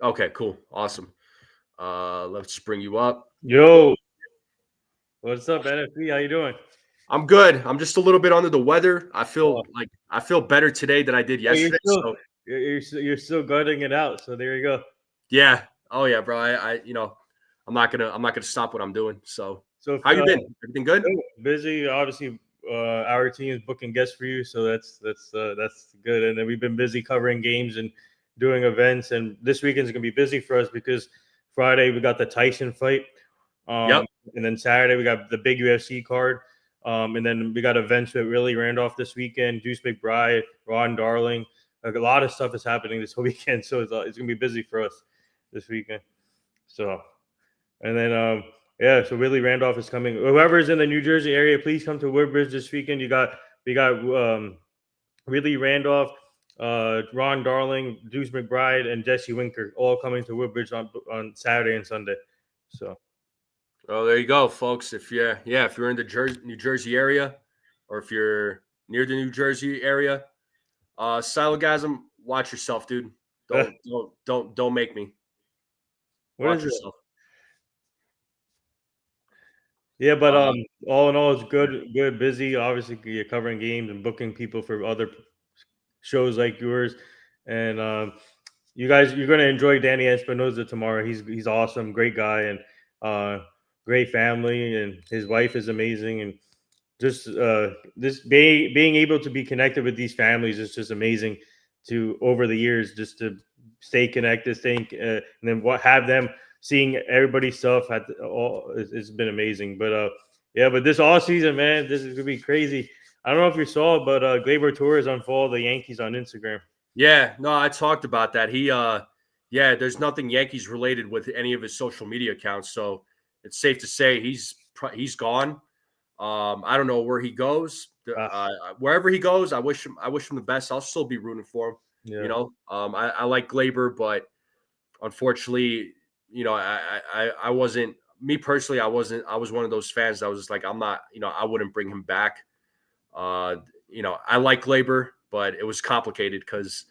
Okay, cool. Awesome. Let's bring you up. Yo. What's up, NFB? How you doing? I'm good. I'm just a little bit under the weather. I feel better today than I did yesterday. You're still gutting it out. So there you go. Yeah. Oh yeah, bro. I'm not gonna stop what I'm doing. So how you been? Everything good? Busy. Obviously, our team is booking guests for you, so that's good. And then we've been busy covering games and doing events. And this weekend's gonna be busy for us because Friday we got the Tyson fight. Yep. And then Saturday we got the big UFC card. And then we got events with Willie Randolph this weekend, Juice McBride, Ron Darling. Like a lot of stuff is happening this weekend, so it's gonna be busy for us this weekend. So, and then so Willie Randolph is coming. Whoever's in the New Jersey area, please come to Woodbridge this weekend. We got Willie Randolph, Ron Darling, Juice McBride, and Jesse Winker all coming to Woodbridge on Saturday and Sunday. So. Oh, there you go, folks. If you're in the New Jersey area, or if you're near the New Jersey area, Silogasm, watch yourself, dude. Don't make me. Watch yourself. Yeah, but all in all, it's good, busy. Obviously, you're covering games and booking people for other shows like yours, and you're gonna enjoy Danny Espinoza tomorrow. He's awesome, great guy, and great family, and his wife is amazing, and just this being able to be connected with these families is just amazing. To over the years, just to stay connected, and then have them seeing everybody's stuff it's been amazing. But but this all season, man, this is gonna be crazy. I don't know if you saw, but Gleyber Torres unfollowed the Yankees on Instagram. Yeah, no, I talked about that. There's nothing Yankees related with any of his social media accounts, so it's safe to say he's gone. I don't know where he goes. Wherever he goes, I wish him the best. I'll still be rooting for him. Yeah. I like Gleyber, but unfortunately, I wasn't. Me personally, I wasn't. I was one of those fans that was just like, I'm not. I wouldn't bring him back. I like Gleyber, but it was complicated because,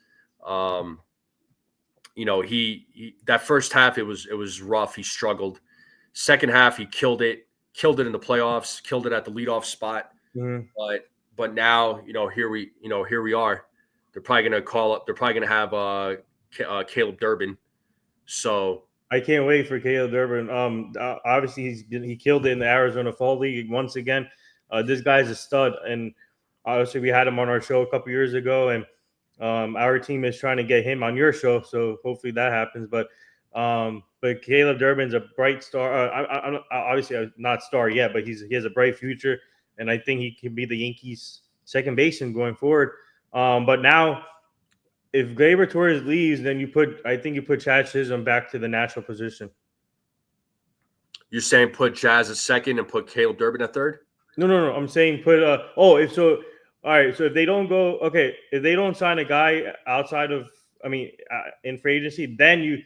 he that first half it was rough. He struggled. Second half, he killed it in the playoffs, killed it at the leadoff spot. Mm-hmm. But now, here we are. They're probably going to have Caleb Durbin. So I can't wait for Caleb Durbin. Obviously he killed it in the Arizona Fall League once again. This guy's a stud, and obviously we had him on our show a couple years ago, and Our team is trying to get him on your show, so hopefully that happens. But Caleb Durbin's a bright star. I'm obviously not star yet, but he has a bright future, and I think he can be the Yankees' second baseman going forward. But now, if Gleyber Torres leaves, then I think you put Chad Chisholm back to the natural position. You're saying put Jazz at second and put Caleb Durbin at third? No. I'm saying put all right. So if they don't go, okay, if they don't sign a guy outside of, in free agency, then you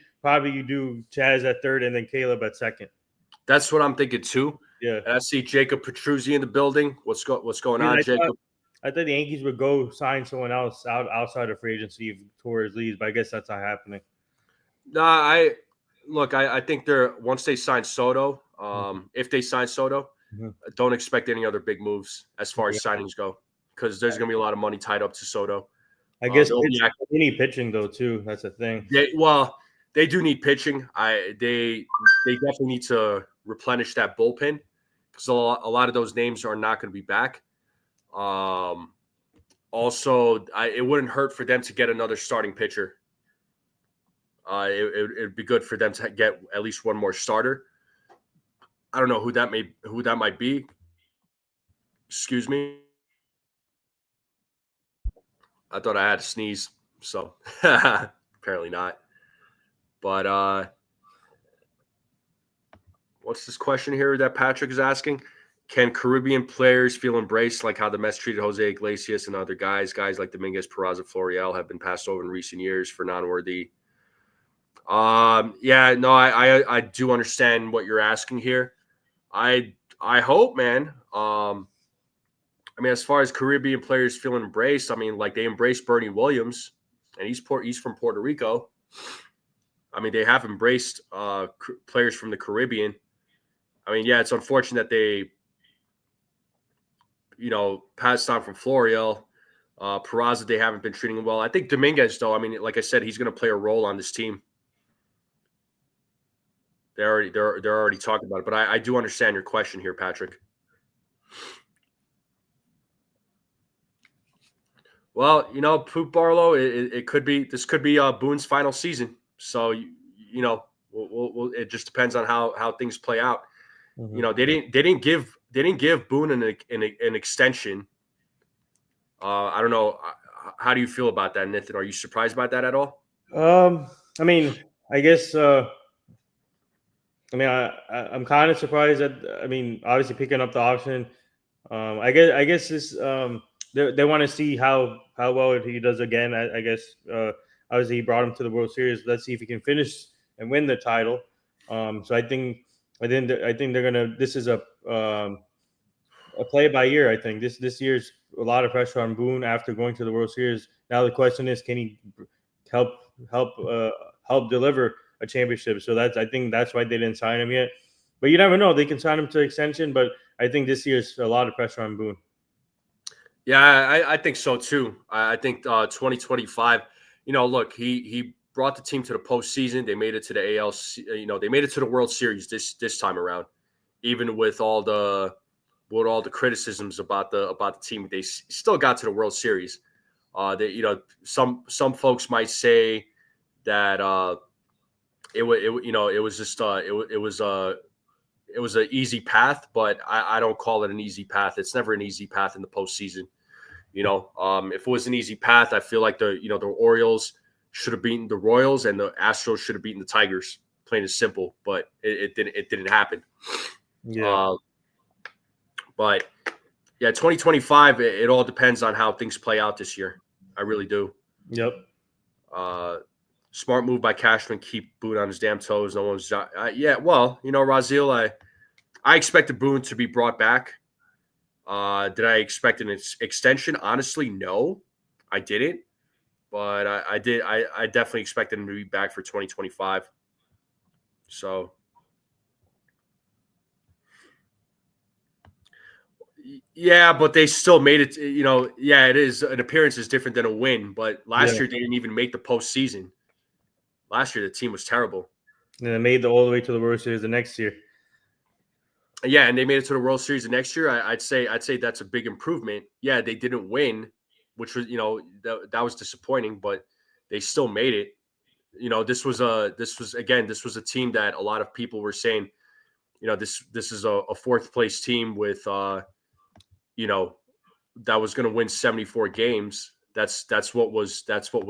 do Chaz at third and then Caleb at second. That's what I'm thinking too. Yeah. And I see Jacob Petruzzi in the building. What's going on, Jacob? I thought the Yankees would go sign someone else outside of free agency if Torres leaves, but I guess that's not happening. No, I think once they sign Soto, if they sign Soto, don't expect any other big moves as far as signings go, because there's going to be a lot of money tied up to Soto. I guess they need pitching though too. That's the thing. They do need pitching. They definitely need to replenish that bullpen because a lot of those names are not going to be back. Also, it wouldn't hurt for them to get another starting pitcher. It'd be good for them to get at least one more starter. I don't know who that might be. Excuse me. I thought I had to sneeze, so apparently not. But what's this question here that Patrick is asking? Can Caribbean players feel embraced like how the Mets treated Jose Iglesias and other guys? Guys like Dominguez, Peraza, Florial have been passed over in recent years for non-worthy. I do understand what you're asking here. I hope, man. As far as Caribbean players feeling embraced, like they embraced Bernie Williams, and he's from Puerto Rico. They have embraced players from the Caribbean. It's unfortunate that they, passed on from Florial. Peraza, they haven't been treating him well. I think Dominguez, though, like I said, he's going to play a role on this team. They're already talking about it, but I do understand your question here, Patrick. Well, Poop Barlow, this could be Boone's final season. So it just depends on how things play out. Mm-hmm. They didn't give Boone an extension. I don't know. How do you feel about that, Nathan? Are you surprised about that at all? I guess. I'm kind of surprised that. Obviously picking up the option. I guess this. They want to see how well he does again. I guess obviously he brought him to the World Series. Let's see if he can finish and win the title. So I think they're gonna. This is a play by year. I think this year's a lot of pressure on Boone after going to the World Series. Now the question is, can he help deliver a championship? So I think that's why they didn't sign him yet. But you never know. They can sign him to extension. But I think this year's a lot of pressure on Boone. Yeah, I think so too. I think 2025. Look, he brought the team to the postseason. They made it to the AL. They made it to the World Series this time around. Even with all the criticisms about the team, they still got to the World Series. Some folks might say that it was an easy path, but I don't call it an easy path. It's never an easy path in the postseason. If it was an easy path, I feel like the Orioles should have beaten the Royals and the Astros should have beaten the Tigers. Plain and simple, but it didn't happen. Yeah. But yeah, 2025. It all depends on how things play out this year. I really do. Yep. Smart move by Cashman. Keep Boone on his damn toes. No one's. Raziel, I expected Boone to be brought back. Did I expect an extension? Honestly, no, I didn't. But I did. I definitely expected him to be back for 2025. So, yeah, but they still made it. It is an appearance is different than a win. But last year they didn't even make the postseason. Last year the team was terrible. And they made all the way to the World Series the next year. Yeah, and they made it to the World Series the next year. I'd say that's a big improvement. Yeah, they didn't win, which was that was disappointing, but they still made it. This was a team that a lot of people were saying, this is a fourth place team with you know that was going to win 74 games. That's what was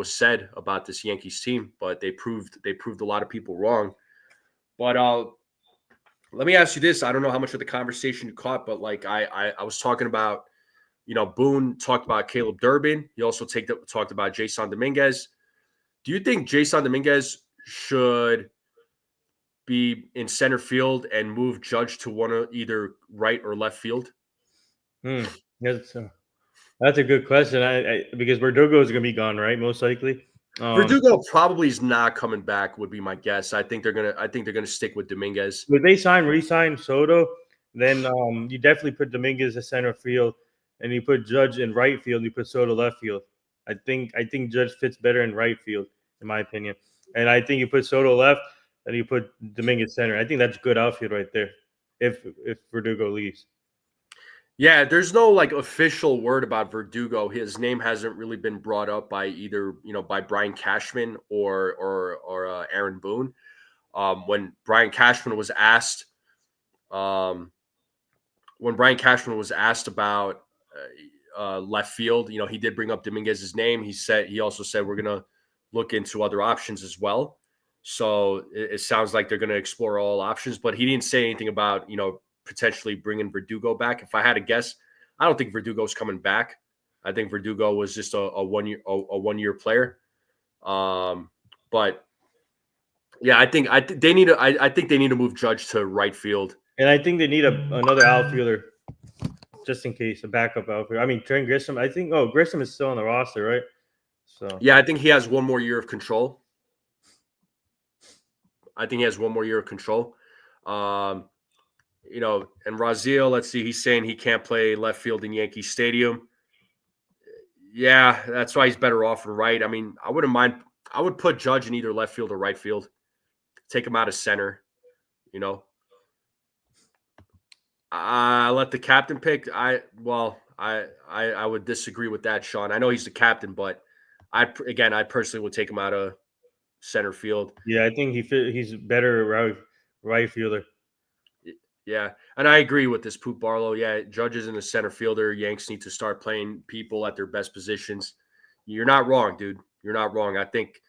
said about this Yankees team, but they proved a lot of people wrong. But let me ask you this: I don't know how much of the conversation you caught, but like I was talking about, Boone talked about Caleb Durbin. He also talked about Jason Dominguez. Do you think Jason Dominguez should be in center field and move Judge to one of either right or left field? Hmm. That's a good question. Because Verdugo is going to be gone, right? Most likely. Verdugo probably is not coming back. Would be my guess. I think they're gonna stick with Dominguez. If they re-sign Soto, then you definitely put Dominguez at center field, and you put Judge in right field. You put Soto left field. I think Judge fits better in right field, in my opinion. And I think you put Soto left, and you put Dominguez center. I think that's good outfield right there. If Verdugo leaves. Yeah, there's no like official word about Verdugo. His name hasn't really been brought up by either by Brian Cashman or Aaron Boone. When Brian Cashman was asked, about left field, he did bring up Dominguez's name. He also said we're gonna look into other options as well. So it sounds like they're gonna explore all options, but he didn't say anything about potentially bringing Verdugo back. If I had to guess, I don't think Verdugo's coming back. I think Verdugo was just a 1 year player. But yeah, I think they need to move Judge to right field. And I think they need another outfielder just in case, a backup outfielder. I mean, Trent Grisham. I think Grisham is still on the roster, right? So yeah, I think he has 1 more year of control. And Raziel, let's see, he's saying he can't play left field in Yankee Stadium. Yeah, that's why he's better off in right. I mean, I wouldn't mind. I would put Judge in either left field or right field. Take him out of center. Let the captain pick. I would disagree with that, Sean. I know he's the captain, but I personally would take him out of center field. yeah, I think he's better right fielder. Yeah, and I agree with this, Poop Barlow. Yeah, Judge is in the center fielder. Yanks need to start playing people at their best positions. You're not wrong, dude. You're not wrong. I think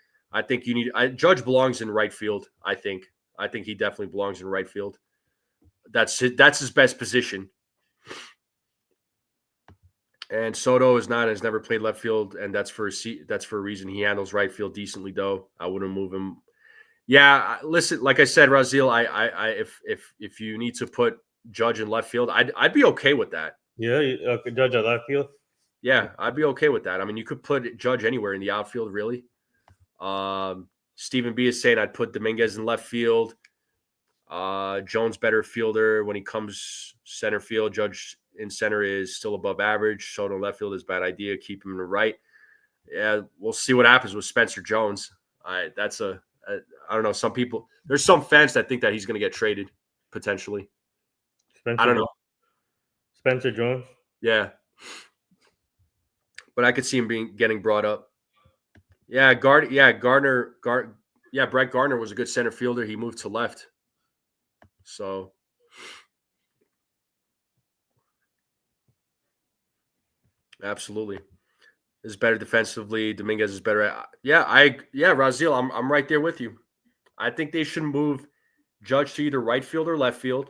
you need. Judge belongs in right field. I think he definitely belongs in right field. That's his best position. And Soto has never played left field, and that's for a reason. He handles right field decently, though. I wouldn't move him. Yeah, listen, like I said, Raziel, if you need to put Judge in left field, I'd be okay with that. Yeah, Judge at left field. Yeah, I'd be okay with that. I mean, you could put Judge anywhere in the outfield, really. Stephen B is saying I'd put Dominguez in left field. Jones better fielder when he comes center field. Judge in center is still above average. Soto left field is a bad idea. Keep him in the right. Yeah, we'll see what happens with Spencer Jones. I don't know. There's some fans that think that he's going to get traded potentially. I don't know. Spencer Jones. Yeah, but I could see him getting brought up. Yeah, Gardner. Brett Gardner was a good center fielder. He moved to left. So absolutely. Is better defensively. Dominguez is better. Raziel, I'm right there with you. I think they should move Judge to either right field or left field,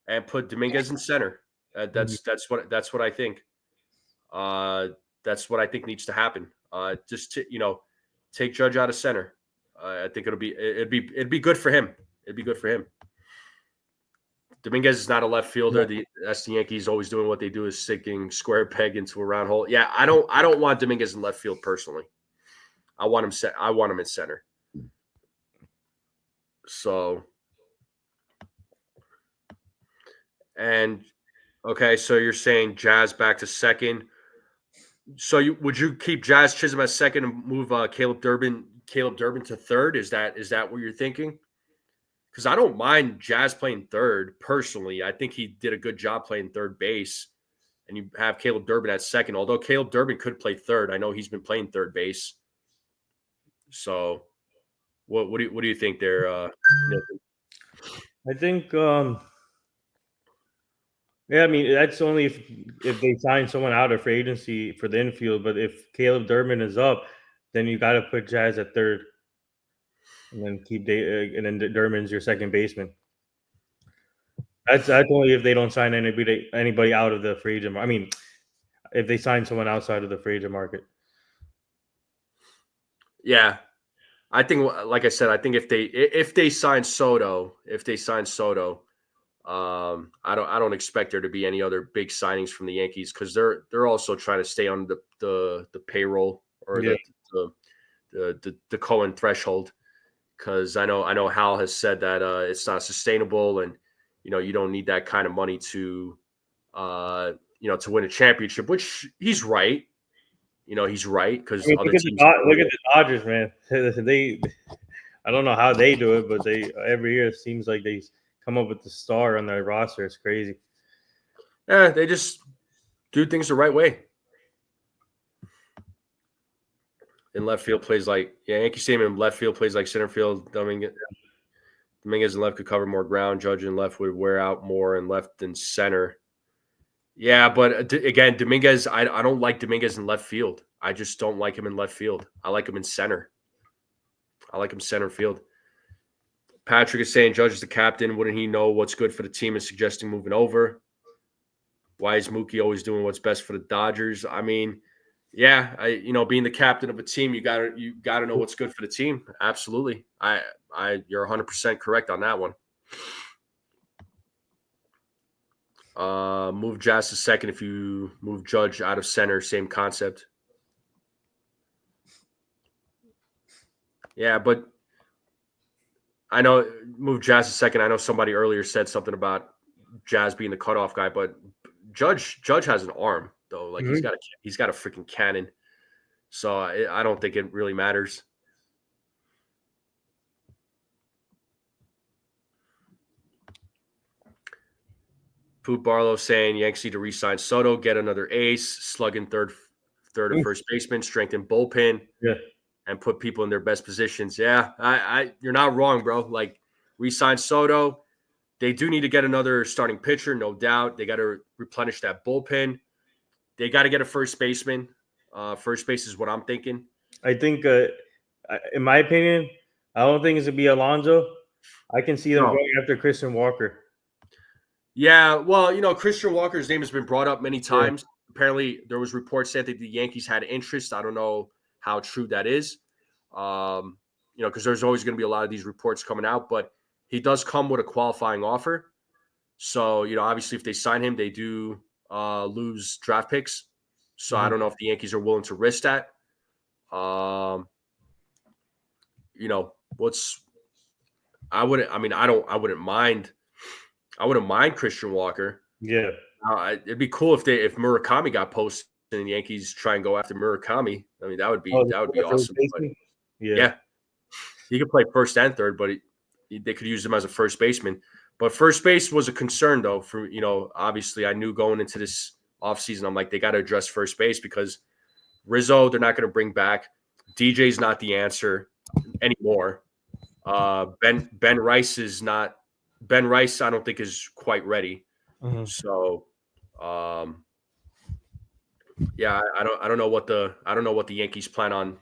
and put Dominguez in center. That's what I think. That's what I think needs to happen. Just to, take Judge out of center. I think it'd be good for him. It'd be good for him. Dominguez is not a left fielder. That's the Yankees always doing what they do, is sticking square peg into a round hole. Yeah, I don't want Dominguez in left field personally. I want him in center. So, and okay, so you're saying Jazz back to second. So would you keep Jazz Chisholm as second and move Caleb Durbin to third? Is that what you're thinking? Because I don't mind Jazz playing third personally. I think he did a good job playing third base. and you have Caleb Durbin at second. Although Caleb Durbin could play third, I know he's been playing third base. So, what do you think there? I think yeah, I mean that's only if they sign someone out of free agency for the infield. But if Caleb Durbin is up, then you got to put Jazz at third, and then and then Durbin's your second baseman. That's only if they don't sign anybody out of the free agent. I mean, if they sign someone outside of the free agent market. Yeah, I think, like I said, I think if they sign Soto, I don't expect there to be any other big signings from the Yankees because they're also trying to stay on the payroll or Yeah, the Cohen threshold. Because I know Hal has said that it's not sustainable, and you don't need that kind of money to to win a championship. Which he's right. He's right because I mean, other teams. look at the Dodgers, man. They, I don't know how they do it, but they every year it seems like they come up with the star on their roster. It's crazy. Yeah, they just do things the right way. In left field plays like Yankee Stadium in left field plays like center field. Dominguez in left could cover more ground. Judge in left would wear out more in left than center. Yeah, but again, Dominguez, I don't like Dominguez in left field. I just don't like him in left field. I like him in center. I like him center field. Patrick is saying Judge is the captain. Wouldn't he know what's good for the team and suggesting moving over? Why is Mookie always doing what's best for the Dodgers? I mean, yeah, being the captain of a team, you gotta know what's good for the team. Absolutely. You're 100% correct on that one. Move Jazz to second if you move Judge out of center. Same concept. Yeah, but I know move Jazz to second. I know somebody earlier said something about Jazz being the cutoff guy, but Judge has an arm though. Like he's got a freaking cannon. So I don't think it really matters. Poot Barlow saying Yankees need to re-sign Soto, get another ace, slug in third or first baseman, strengthen bullpen, and put people in their best positions. Yeah, you're not wrong, bro. Like re-sign Soto. They do need to get another starting pitcher, no doubt. They got to replenish that bullpen. They got to get a first baseman. First base is what I'm thinking. I think, in my opinion, I don't think it's gonna be Alonso. I can see them going after Christian Walker. Yeah, well, Christian Walker's name has been brought up many times. Yeah. Apparently, there was reports saying that the Yankees had interest. I don't know how true that is, because there's always going to be a lot of these reports coming out. But he does come with a qualifying offer. So, obviously, if they sign him, they do lose draft picks. So I don't know if the Yankees are willing to risk that. I wouldn't mind. I wouldn't mind Christian Walker. Yeah, it'd be cool if Murakami got posted and the Yankees try and go after Murakami. I mean, that would be awesome. But, yeah, he could play first and third, but they could use him as a first baseman. But first base was a concern, though. For obviously, I knew going into this offseason, I'm like, they got to address first base because Rizzo, they're not going to bring back. DJ's not the answer anymore. Ben Rice is not. Ben Rice, I don't think is quite ready. So, yeah, I don't know what the Yankees plan on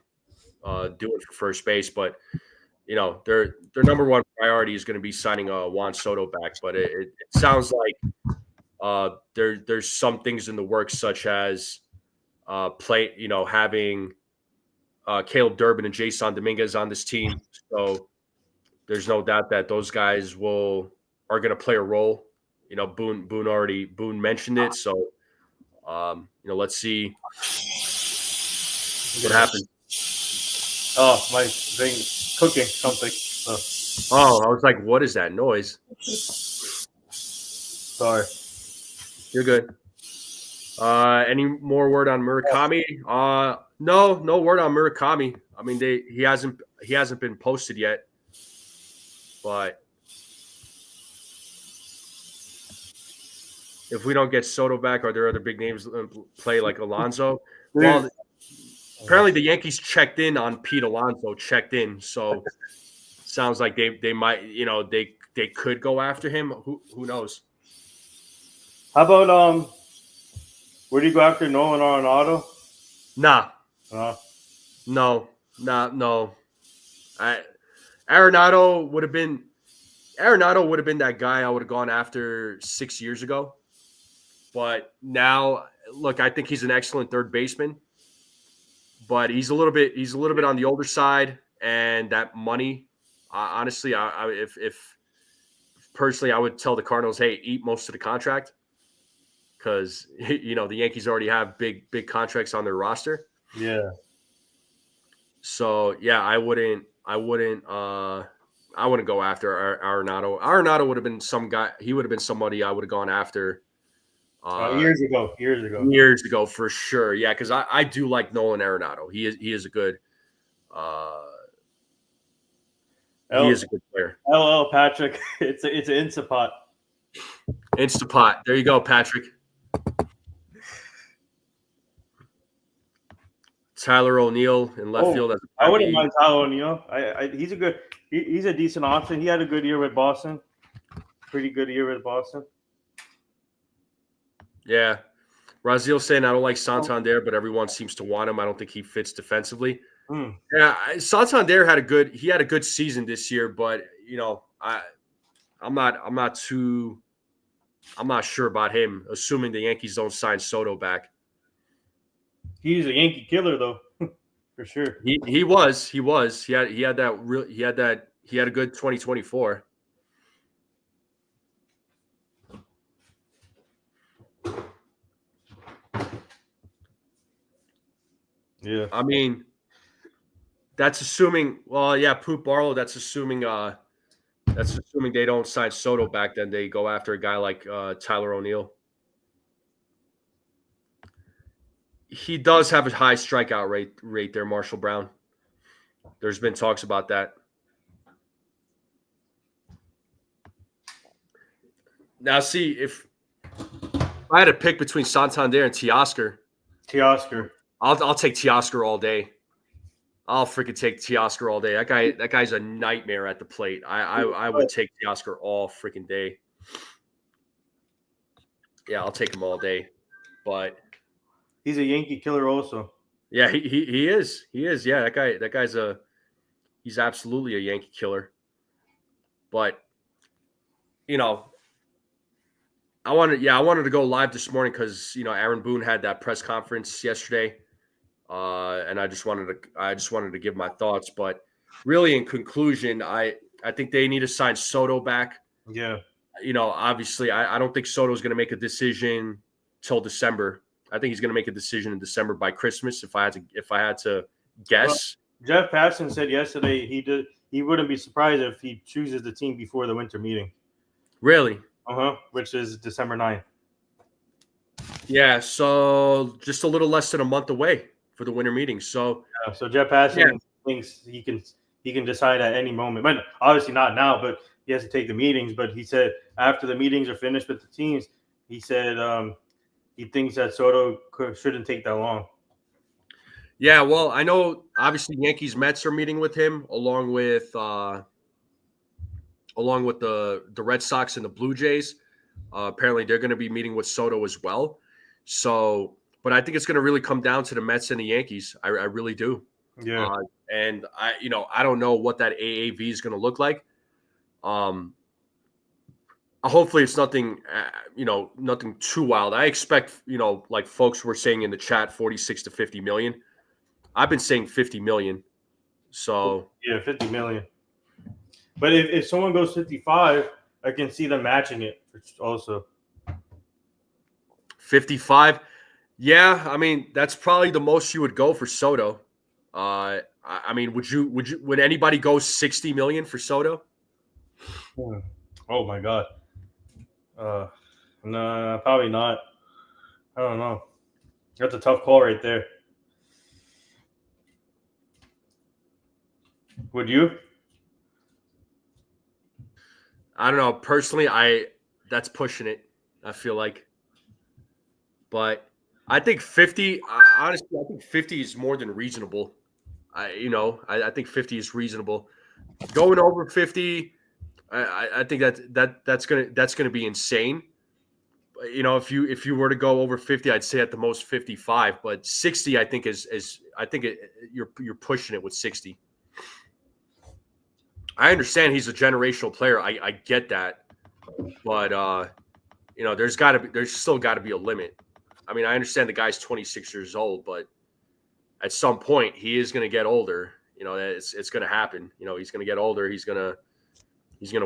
doing for first base, but their number one priority is going to be signing Juan Soto back. But it sounds like there's some things in the works, such as having Caleb Durbin and Jason Dominguez on this team. So there's no doubt that those guys are going to play a role. Boone mentioned it. So, let's see what happens. Oh, my thing cooking something. Oh, I was like, what is that noise? Sorry. You're good. Any more word on Murakami? No word on Murakami. I mean, he hasn't been posted yet. But if we don't get Soto back, are there other big names play like Alonso? There's- Well, apparently the Yankees checked in on Pete Alonso, so sounds like they might, they could go after him. Who knows? How about where do you go after Nolan Arenado? Nah, Uh, no. Arenado would have been that guy I would have gone after 6 years ago. But now, look, I think he's an excellent third baseman, but he's a little bit on the older side, and that money. Honestly, if personally, I would tell the Cardinals, hey, eat most of the contract, because the Yankees already have big contracts on their roster. yeah. So yeah, I wouldn't go after Arenado. Arenado would have been some guy. He would have been somebody I would have gone after Years ago. years ago for sure. Yeah, because I do like Nolan Arenado. He is a good he is a good player. LL Patrick. It's an Instapot. Instapot. There you go, Patrick. Tyler O'Neill in left field. I wouldn't mind Tyler O'Neill. He's a good. He's a decent option. He had a good year with Boston. Pretty good year with Boston. Yeah. Raziel saying I don't like Santander, but everyone seems to want him. I don't think he fits defensively. Yeah, Santander had a good season this year, but I'm not sure about him, assuming the Yankees don't sign Soto back. He's a Yankee killer though. For sure. He was. He had a good 2024. Yeah. I mean, that's assuming. Well, yeah, Poop Barlow. That's assuming they don't sign Soto back. Then they go after a guy like Tyler O'Neill. He does have a high strikeout rate there, Marshall Brown. There's been talks about that. Now, see, if I had to pick between Santander and Teoscar, I'll take Teoscar all day. I'll freaking take Teoscar all day. That guy's a nightmare at the plate. I would take Teoscar all freaking day. Yeah, I'll take him all day. But he's a Yankee killer also. Yeah, he is. He is. Yeah, he's absolutely a Yankee killer. But I wanted to go live this morning because Aaron Boone had that press conference yesterday. And I just wanted to give my thoughts, but really in conclusion, I think they need to sign Soto back. Yeah. Obviously I don't think Soto is going to make a decision till December. I think he's going to make a decision in December by Christmas. If I had to guess. Well, Jeff Passan said yesterday he wouldn't be surprised if he chooses the team before the winter meeting. Really? Which is December 9th. Yeah, so just a little less than a month away for the winter meeting. So Jeff Passan thinks he can decide at any moment, but obviously not now. But he has to take the meetings. But he said after the meetings are finished with the teams, he said he thinks that Soto shouldn't take that long. Yeah, well, I know obviously Yankees Mets are meeting with him along with the Red Sox and the Blue Jays. Apparently, they're going to be meeting with Soto as well. So, but I think it's going to really come down to the Mets and the Yankees. I really do. Yeah. And I don't know what that AAV is going to look like. Hopefully it's nothing, nothing too wild. I expect, like folks were saying in the chat, 46 to 50 million. I've been saying 50 million. So yeah, 50 million. But if someone goes 55, I can see them matching it also. 55. Yeah, I mean, that's probably the most you would go for Soto. I mean, would anybody go 60 million for Soto? Oh my God. No, probably not. I don't know. That's a tough call right there. Would you? I don't know. Personally, that's pushing it. I feel like But I think 50. Honestly, I think 50 is more than reasonable. I think 50 is reasonable. Going over 50, I think that's gonna be insane. If you were to go over 50, I'd say at the most 55, but 60, I think you're pushing it with 60. I understand he's a generational player. I get that, but there's still got to be a limit. I mean, I understand the guy's 26 years old, but at some point he is going to get older. It's going to happen. He's going to get older. He's going to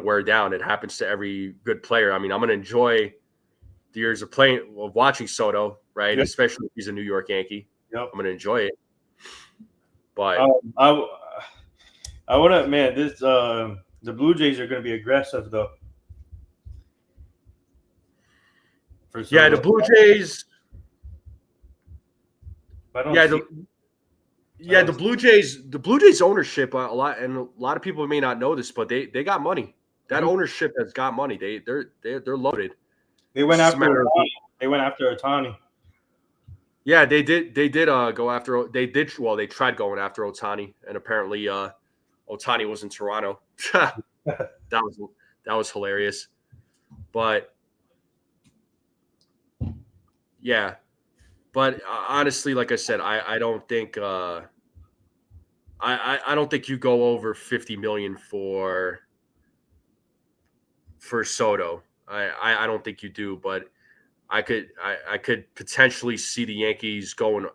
wear down. It happens to every good player. I mean, I'm going to enjoy the years of watching Soto, right? Yep. Especially if he's a New York Yankee. Yep. I'm going to enjoy it. But I want to, man. The Blue Jays are going to be aggressive though. Yeah, the Blue Jays. The Blue Jays ownership a lot of people may not know this, but they got money. That ownership has got money. They're loaded. They went after Ohtani. Yeah, they did go after. They tried going after Ohtani, and apparently Ohtani was in Toronto. that was hilarious. But yeah. But honestly, like I said, I don't think I don't think you go over 50 million for Soto. I don't think you do, but I could potentially see the Yankees going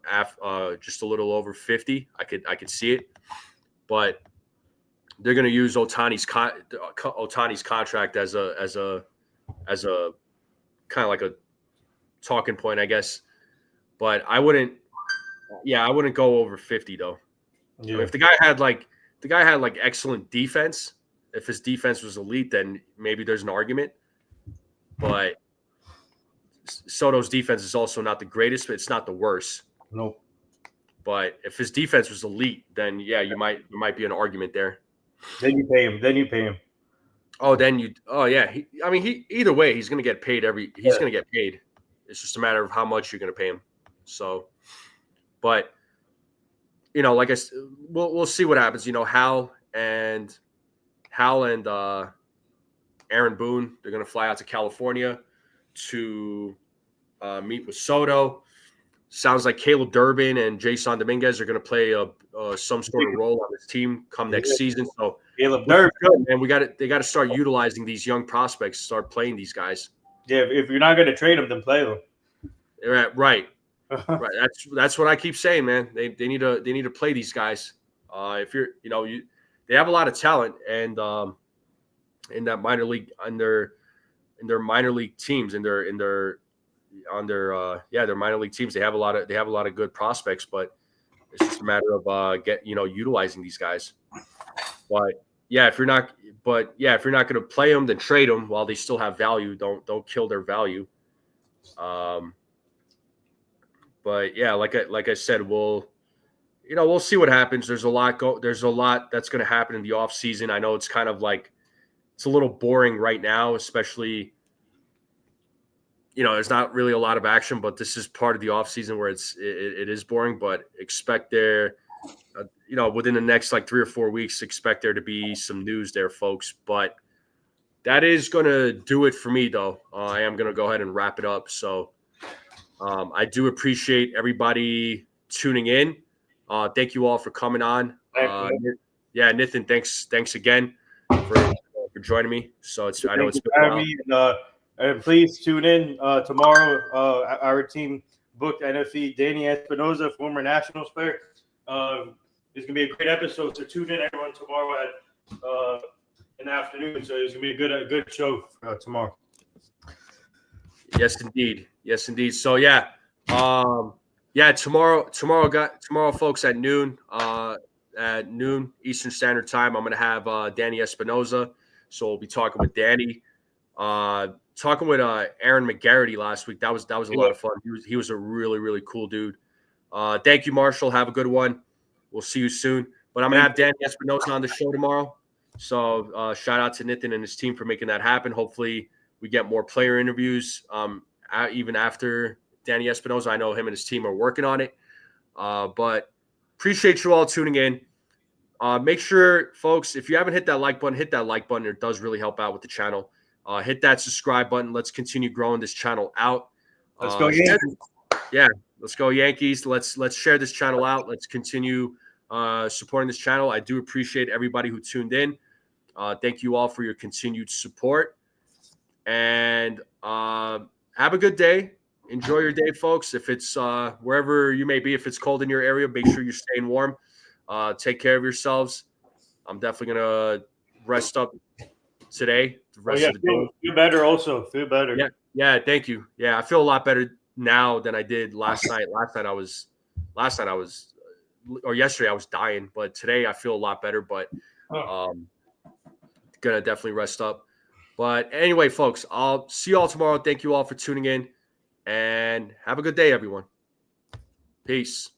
just a little over 50. I could see it, but they're going to use Ohtani's contract as a kind of like a talking point, I guess. But I wouldn't go over 50 though. Yeah. I mean, if the guy had excellent defense, if his defense was elite, then maybe there's an argument. But Soto's defense is also not the greatest, but it's not the worst. Nope. But if his defense was elite, then yeah, you might be an argument there. Then you pay him. Either way, he's going to get paid he's going to get paid. It's just a matter of how much you're going to pay him. So, but like I said, we'll see what happens. Hal and Aaron Boone, they're going to fly out to California to meet with Soto. Sounds like Caleb Durbin and Jason Dominguez are going to play some sort of role on this team come next season. So Caleb Durbin, good, man. They got to start utilizing these young prospects, start playing these guys. Yeah, if you're not going to trade them, then play them. Right. Right. That's what I keep saying, man. They need to play these guys. If you're, they have a lot of talent, and in that minor league, in their minor league teams, their minor league teams, they have a lot of good prospects, but it's just a matter of utilizing these guys. But if you're not going to play them, then trade them while they still have value. Don't kill their value. But yeah, like I said, we'll see what happens. There's a lot that's going to happen in the off season. I know it's kind of like it's a little boring right now, especially there's not really a lot of action, but this is part of the off season where it is boring. But expect there, within the next 3 or 4 weeks, expect there to be some news there, folks. But that is going to do it for me, though. I am going to go ahead and wrap it up. So. I do appreciate everybody tuning in. Thank you all for coming on. Nathan, thanks again for joining me. So I know it's been a while. And please tune in tomorrow. Our team booked NFC Danny Espinosa, former Nationals player. It's going to be a great episode. So tune in everyone tomorrow in the afternoon. So it's going to be a good show tomorrow. Yes, indeed. So tomorrow, folks, at noon Eastern Standard Time, I'm going to have Danny Espinosa. So we'll be talking with Danny. Talking with Aaron McGarity last week. That was a lot of fun. He was a really, really cool dude. Thank you, Marshall. Have a good one. We'll see you soon. But I'm going to have Danny Espinosa on the show tomorrow. So shout out to Nathan and his team for making that happen. Hopefully we get more player interviews even after Danny Espinosa. I know him and his team are working on it. But appreciate you all tuning in. Make sure, folks, if you haven't hit that like button, hit that like button. It does really help out with the channel. Hit that subscribe button. Let's continue growing this channel out. Let's go Yankees. Yeah, let's go Yankees. Let's share this channel out. Let's continue supporting this channel. I do appreciate everybody who tuned in. Thank you all for your continued support. And have a good day. Enjoy your day, folks. If it's wherever you may be, if it's cold in your area, make sure you're staying warm. Take care of yourselves. I'm definitely going to rest up today. The rest of the day. Feel better also. Feel better. Yeah, thank you. Yeah, I feel a lot better now than I did last night. Yesterday I was dying, but today I feel a lot better, but gonna definitely rest up. But anyway, folks, I'll see you all tomorrow. Thank you all for tuning in, and have a good day, everyone. Peace.